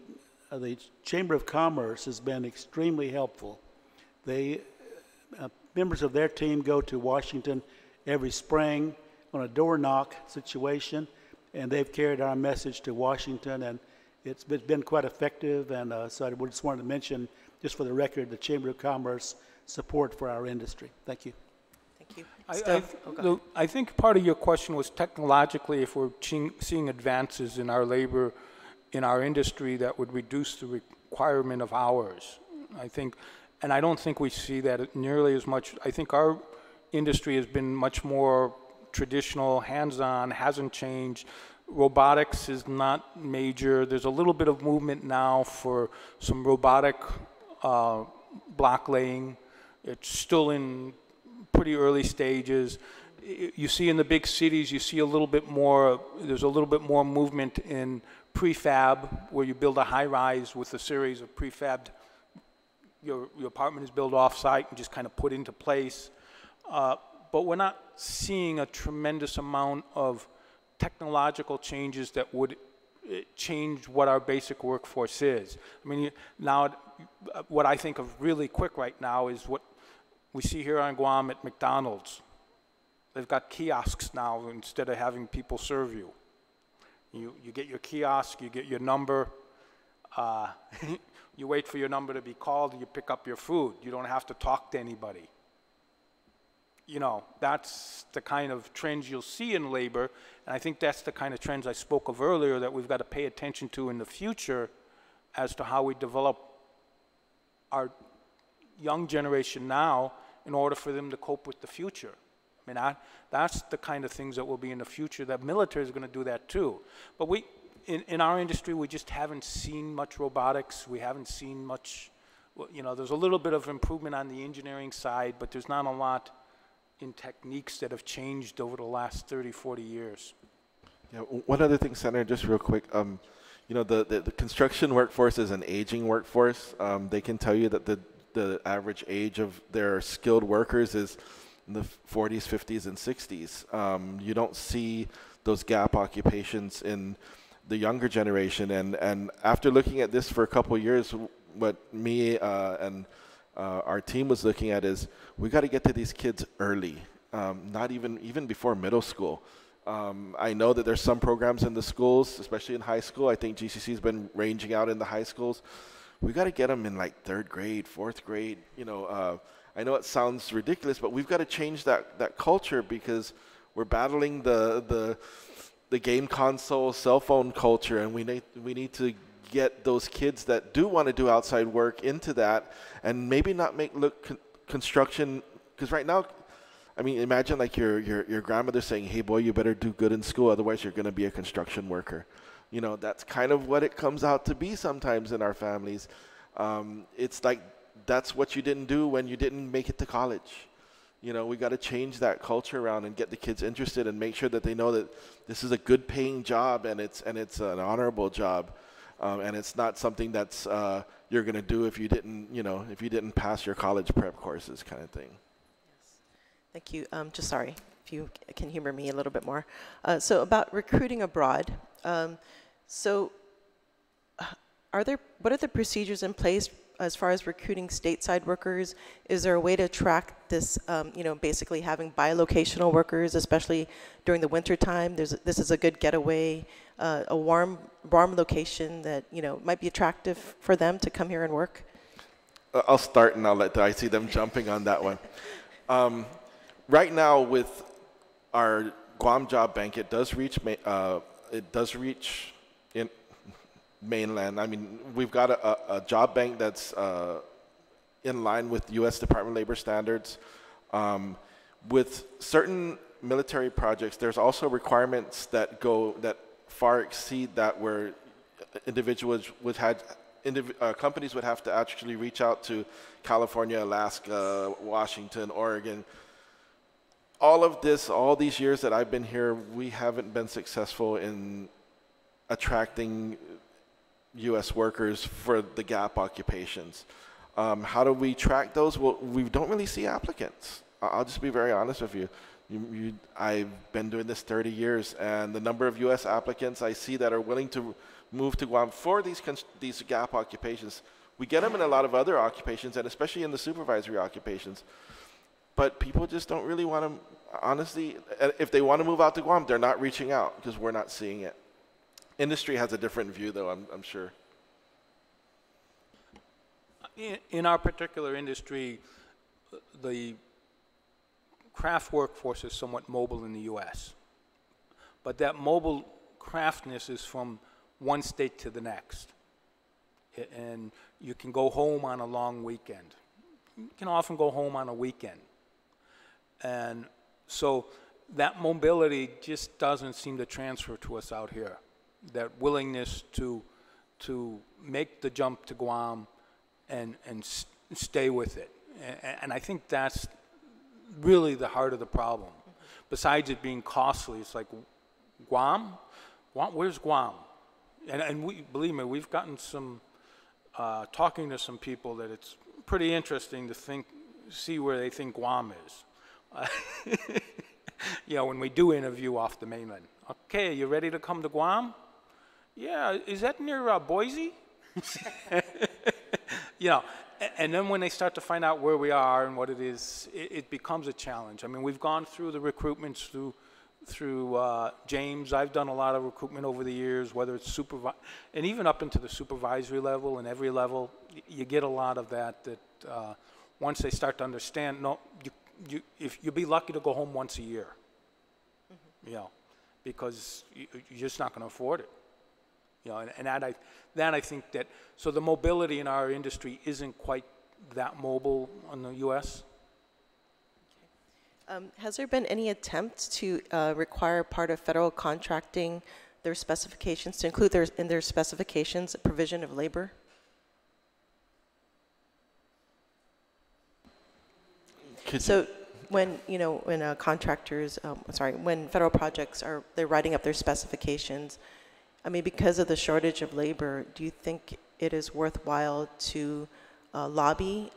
Chamber of Commerce has been extremely helpful. They, members of their team go to Washington every spring on a door knock situation, and they've carried our message to Washington, and it's been quite effective. And so I just wanted to mention, just for the record, the Chamber of Commerce support for our industry. Thank you. Thank Thank you. I think part of your question was technologically if we're seeing advances in our labor, in our industry that would reduce the requirement of hours. I think, and I don't think we see that nearly as much. I think our industry has been much more traditional, hands-on, hasn't changed. Robotics is not major. There's a little bit of movement now for some robotic block laying. It's still in pretty early stages. You see in the big cities, you see a little bit more, there's a little bit more movement in prefab, where you build a high-rise with a series of prefabbed, your apartment is built off-site and just kind of put into place. But we're not seeing a tremendous amount of technological changes that would change what our basic workforce is. I mean, now, what I think of really quick right now is what we see here on Guam at McDonald's. They've got kiosks now instead of having people serve you. You get your kiosk, you get your number, you wait for your number to be called, and you pick up your food. You don't have to talk to anybody. You know, that's the kind of trends you'll see in labor, and I think that's the kind of trends I spoke of earlier that we've got to pay attention to in the future as to how we develop our young generation now in order for them to cope with the future. I mean, that's the kind of things that will be in the future. The military is going to do that too. But in our industry, we just haven't seen much robotics. We haven't seen much, you know, there's a little bit of improvement on the engineering side, but there's not a lot in techniques that have changed over the last 30, 40 years. Yeah, one other thing, Senator, just real quick. You know, the construction workforce is an aging workforce. They can tell you that the average age of their skilled workers is in the 40s, 50s, and 60s. You don't see those gap occupations in the younger generation. And after looking at this for a couple of years, what me and our team was looking at is we got to get to these kids early, not even before middle school. I know that there's some programs in the schools, especially in high school. I think GCC has been ranging out in the high schools. We got to get them in like 3rd grade, 4th grade. You know, I know it sounds ridiculous, but we've got to change that culture because we're battling the game console, cell phone culture, and we need to get those kids that do want to do outside work into that, and maybe not make construction, because right now, I mean, imagine like your grandmother saying, "Hey boy, you better do good in school, otherwise you're going to be a construction worker." You know, that's kind of what it comes out to be sometimes in our families. It's like that's what you didn't do when you didn't make it to college. You know, we got to change that culture around and get the kids interested and make sure that they know that this is a good paying job and it's an honorable job. And it's not something that's you're going to do if you didn't pass your college prep courses kind of thing. Yes. Thank you. Just sorry if you can humor me a little bit more. So about recruiting abroad. What are the procedures in place as far as recruiting stateside workers? Is there a way to track this, basically having bilocational workers, especially during the winter time? This is a good getaway, a warm location that, might be attractive for them to come here and work? I'll start and I see them jumping on that one. Right now with our Guam Job Bank, it does reach in mainland. I mean, we've got a job bank that's in line with U.S. Department of Labor standards. With certain military projects, there's also requirements that far exceed that, where companies would have to actually reach out to California, Alaska, Washington, Oregon. All these years that I've been here, we haven't been successful in attracting U.S. workers for the gap occupations. How do we track those? Well, we don't really see applicants. I'll just be very honest with you. I've been doing this 30 years, and the number of U.S. applicants I see that are willing to move to Guam for these gap occupations, we get them in a lot of other occupations, and especially in the supervisory occupations. But people just don't really want to, honestly, if they want to move out to Guam, they're not reaching out because we're not seeing it. Industry has a different view, though, I'm sure. In our particular industry, the craft workforce is somewhat mobile in the U.S., but that mobile craftness is from one state to the next. And you can go home on a long weekend. You can often go home on a weekend. And so that mobility just doesn't seem to transfer to us out here. That willingness to make the jump to Guam and stay with it. And I think that's really the heart of the problem. Besides it being costly, it's like, Guam? Where's Guam? And we, believe me, we've gotten some, talking to some people that it's pretty interesting to see where they think Guam is. You know, when we do interview off the mainland. Okay, you ready to come to Guam? Yeah, is that near Boise? You know, and then when they start to find out where we are and what it is, it becomes a challenge. I mean, we've gone through the recruitments through James. I've done a lot of recruitment over the years, whether it's and even up into the supervisory level and every level, you get a lot of that once they start to understand, no, if you'll be lucky to go home once a year, you know, because you're just not going to afford it. You know, and that I think that, so the mobility in our industry isn't quite that mobile in the U.S. Has there been any attempt to require part of federal contracting their specifications, to include in their specifications a provision of labor? So when, you know, when contractors, when federal projects they're writing up their specifications, I mean, because of the shortage of labor, do you think it is worthwhile to lobby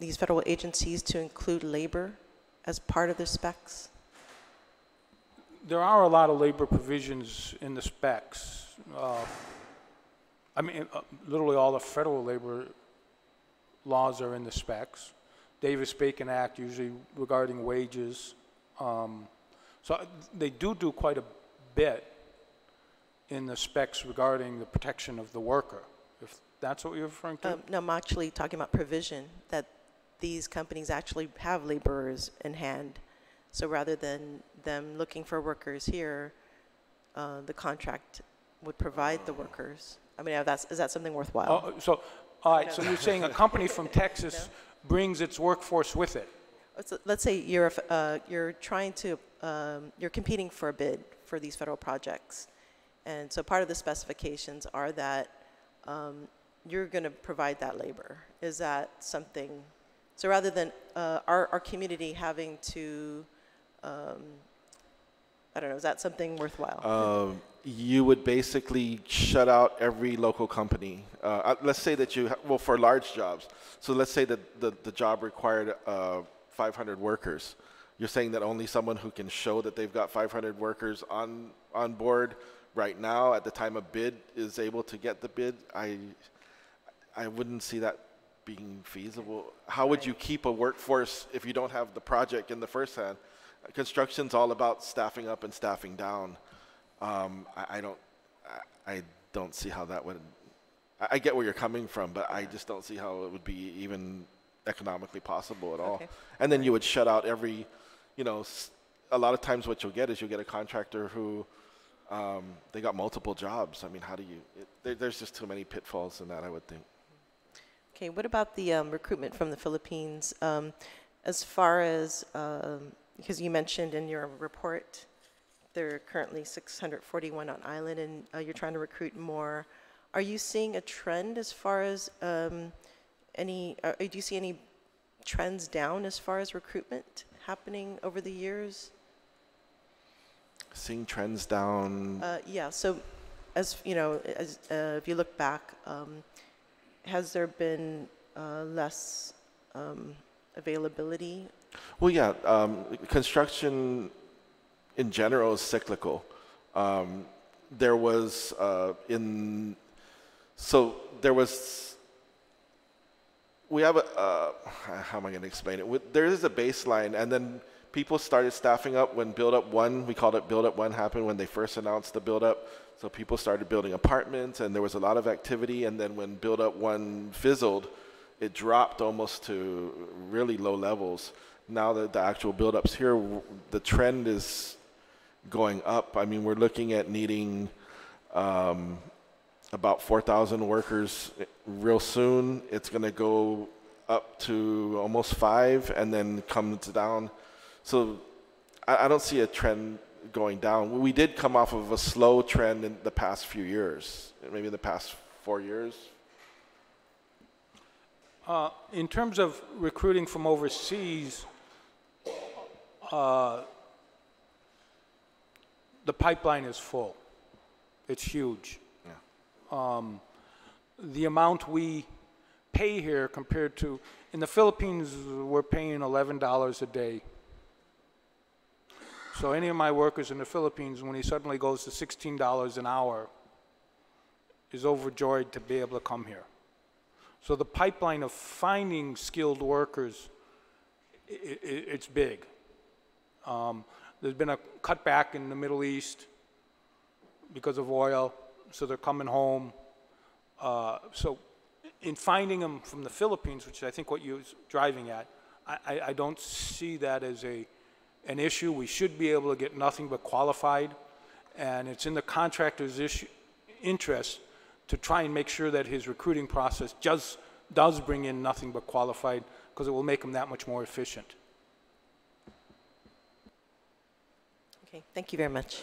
these federal agencies to include labor as part of their specs? There are a lot of labor provisions in the specs. I mean, literally all the federal labor laws are in the specs. Davis-Bacon Act, usually regarding wages. So they do quite a bit in the specs regarding the protection of the worker, if that's what you're referring to? No, I'm actually talking about provision, that these companies actually have laborers in hand. So rather than them looking for workers here, the contract would provide the workers. I mean, is that something worthwhile? All right, so you're saying a company from Texas brings its workforce with it? So let's say you're trying to, you're competing for a bid for these federal projects. And so part of the specifications are that you're going to provide that labor. Is that something, so rather than our community having to, I don't know, is that something worthwhile? You would basically shut out every local company. Let's say that well, for large jobs. So let's say that the job required 500 workers. You're saying that only someone who can show that they've got 500 workers on board right now at the time of bid is able to get the bid. I wouldn't see that being feasible. How would you keep a workforce if you don't have the project in the first hand? Construction's all about staffing up and staffing down. I don't see how that would. I get where you're coming from, but I just don't see how it would be even economically possible at all. Okay. And then you would shut out every, you know, a lot of times what you'll get is you'll get a contractor who they got multiple jobs. I mean, how do you? There's just too many pitfalls in that, I would think. Okay, what about the recruitment from the Philippines? As far as, because you mentioned in your report, there are currently 641 on island, and you're trying to recruit more. Are you seeing a trend as far as do you see any trends down as far as recruitment happening over the years? Seeing trends down? Yeah, so as you know, if you look back, has there been less availability? Well, yeah, construction in general is cyclical. There was we have how am I going to explain it? There is a baseline, and then people started staffing up when Build Up 1, we called it Build Up 1, happened when they first announced the Build Up. So people started building apartments, and there was a lot of activity, and then when Build Up 1 fizzled, it dropped almost to really low levels. now that the actual build-up's here, the trend is going up. I mean, we're looking at needing about 4,000 workers real soon. It's going to go up to almost 5 and then comes down. So I don't see a trend going down. We did come off of a slow trend in the past few years, maybe in the past 4 years. In terms of recruiting from overseas, the pipeline is full. It's huge. Yeah. The amount we pay here compared to, in the Philippines, we're paying $11 a day. So any of my workers in the Philippines, when he suddenly goes to $16 an hour, is overjoyed to be able to come here. So the pipeline of finding skilled workers, it's big. There's been a cutback in the Middle East because of oil, so they're coming home. So in finding them from the Philippines, which I think what you're driving at, I don't see that as an issue. We should be able to get nothing but qualified, and it's in the contractor's interest to try and make sure that his recruiting process does bring in nothing but qualified, because it will make him that much more efficient. Okay, thank you very much.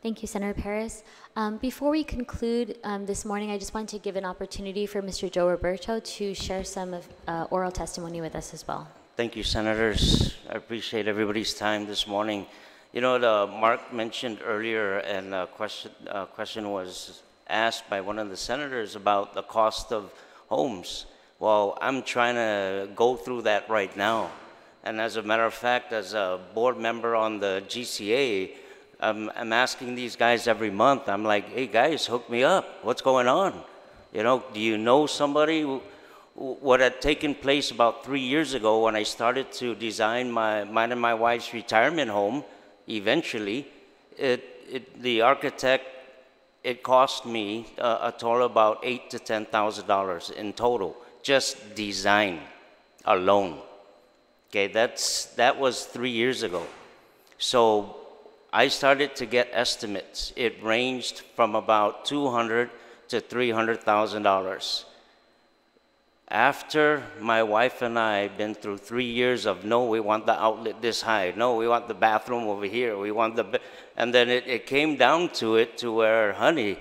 Thank you, Senator Paris. Before we conclude this morning, I just want to give an opportunity for Mr. Joe Roberto to share some of oral testimony with us as well. Thank you, Senators. I appreciate everybody's time this morning. You know, Mark mentioned earlier, and a question was asked by one of the senators about the cost of homes. Well, I'm trying to go through that right now. And as a matter of fact, as a board member on the GCA, I'm asking these guys every month, I'm like, hey guys, hook me up. What's going on? You know, do you know somebody? What had taken place about 3 years ago when I started to design mine and my wife's retirement home, eventually, the architect, it cost me a total about $8,000 to $10,000 in total, just design alone. Okay, that was 3 years ago. So I started to get estimates. It ranged from about $200,000 to $300,000. After my wife and I been through 3 years of, no, we want the outlet this high, no, we want the bathroom over here, we want and then it came down to it to where, honey,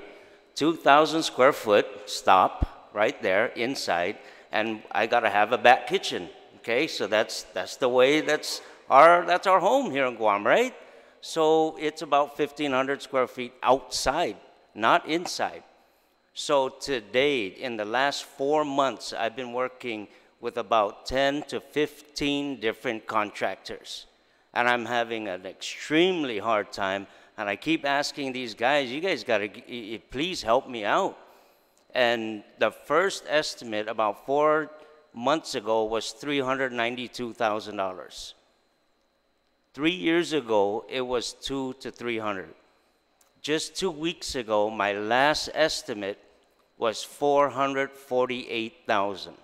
2,000 square foot, stop right there inside, and I gotta have a back kitchen. Okay, so that's the way, that's our home here in Guam, right? So it's about 1,500 square feet outside, not inside. So today, in the last 4 months, I've been working with about 10 to 15 different contractors. And I'm having an extremely hard time. And I keep asking these guys, you guys gotta please help me out. And the first estimate about 4 months ago was $392,000. 3 years ago, it was $200,000 to $300,000. Just 2 weeks ago, my last estimate was $448,000.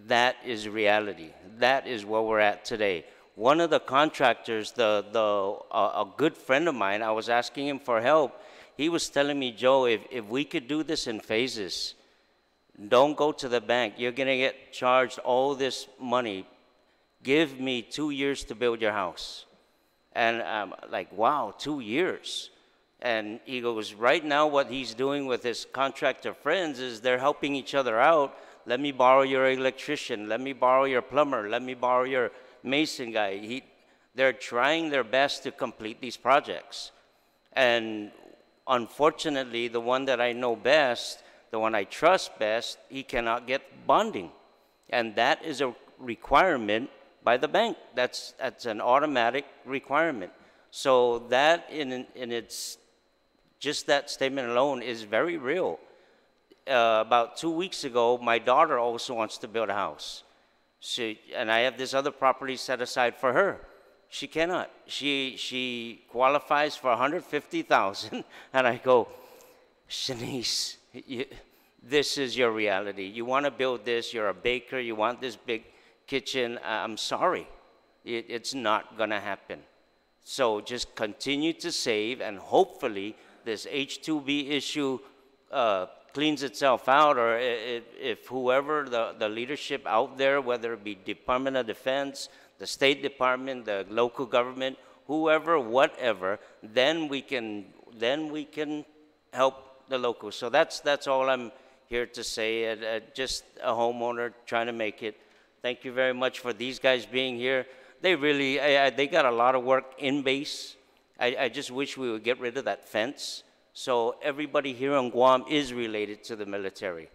That is reality. That is where we're at today. One of the contractors, a good friend of mine, I was asking him for help. He was telling me, Joe, if we could do this in phases, don't go to the bank. You're going to get charged all this money. Give me 2 years to build your house. And I'm like, wow, 2 years. And he goes, right now what he's doing with his contractor friends is they're helping each other out. Let me borrow your electrician. Let me borrow your plumber. Let me borrow your mason guy. They're trying their best to complete these projects. And unfortunately, the one that I know best, the one I trust best, he cannot get bonding. And that is a requirement by the bank. That's an automatic requirement. So that in its, just that statement alone is very real. About 2 weeks ago, my daughter also wants to build a house. And I have this other property set aside for her. She cannot. She qualifies for $150,000, and I go, Shanice, this is your reality. You want to build this, you're a baker, you want this big kitchen, I'm sorry. It's not going to happen. So just continue to save, and hopefully this H-2B issue cleans itself out, or if whoever the leadership out there, whether it be Department of Defense, the State Department, the local government, whoever, whatever, then we can help the locals. So that's all I'm here to say. Just a homeowner trying to make it. Thank you very much for these guys being here. They really, they got a lot of work in base. I just wish we would get rid of that fence. So everybody here on Guam is related to the military.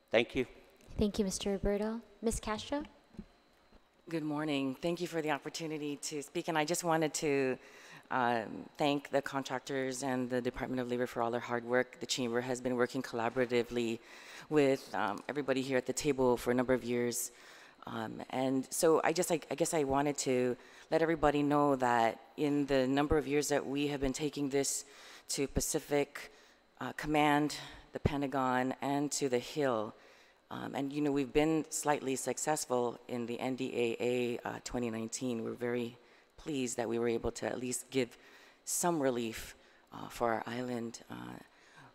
Thank you. Thank you, Mr. Roberto. Ms. Castro? Good morning. Thank you for the opportunity to speak. And I just wanted to thank the contractors and the Department of Labor for all their hard work. The Chamber has been working collaboratively with everybody here at the table for a number of years. And so I guess I wanted to let everybody know that in the number of years that we have been taking this to Pacific Command, the Pentagon, and to the Hill, and you know, we've been slightly successful in the NDAA 2019. We're very pleased that we were able to at least give some relief for our island.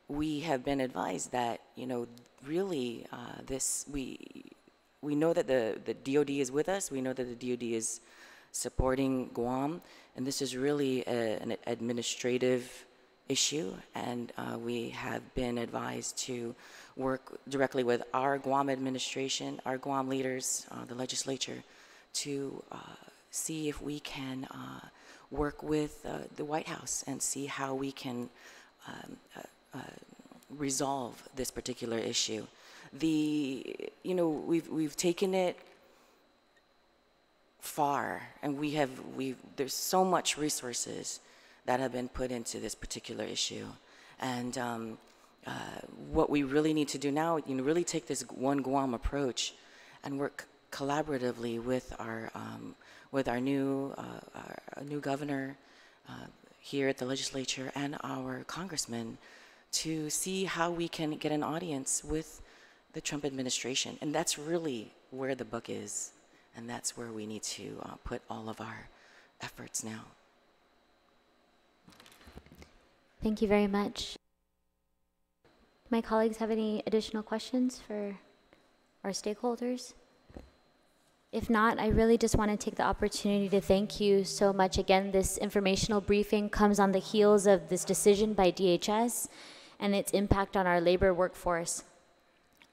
We have been advised that, you know, really we know that the DOD is with us. We know that the DOD is supporting Guam, and this is really an administrative issue, and we have been advised to work directly with our Guam administration, our Guam leaders, the legislature, to see if we can work with the White House and see how we can resolve this particular issue. You know, we've taken it far, and there's so much resources that have been put into this particular issue, and what we really need to do now, you know, really take this one Guam approach and work collaboratively with our new governor here at the legislature and our congressmen to see how we can get an audience with the Trump administration. And that's really where the buck is, and that's where we need to put all of our efforts now. Thank you very much. My colleagues have any additional questions for our stakeholders? If not, I really just want to take the opportunity to thank you so much. Again, this informational briefing comes on the heels of this decision by DHS and its impact on our labor workforce.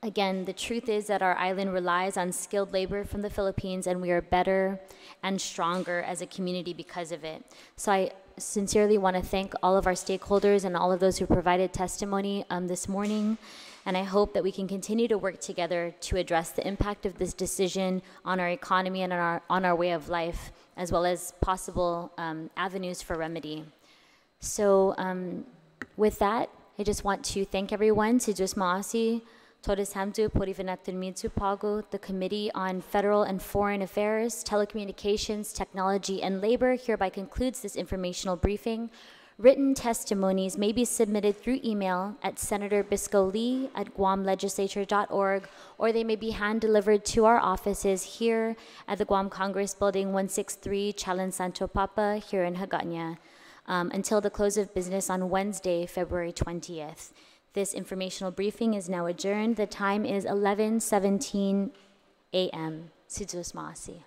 Again, the truth is that our island relies on skilled labor from the Philippines, and we are better and stronger as a community because of it. So I sincerely want to thank all of our stakeholders and all of those who provided testimony this morning. And I hope that we can continue to work together to address the impact of this decision on our economy and on our way of life, as well as possible avenues for remedy. So with that, I just want to thank everyone. Si Diyos maasi, Todos hamdu por ivinatun pago, the Committee on Federal and Foreign Affairs, Telecommunications, Technology, and Labor hereby concludes this informational briefing. Written testimonies may be submitted through email at Senator Biscoe Lee at guamlegislature.org, or they may be hand-delivered to our offices here at the Guam Congress Building 163, Chalan Santo Papa, here in Hagåtña, until the close of business on Wednesday, February 20th. This informational briefing is now adjourned. The time is 11:17 a.m. Si Diyos maasi.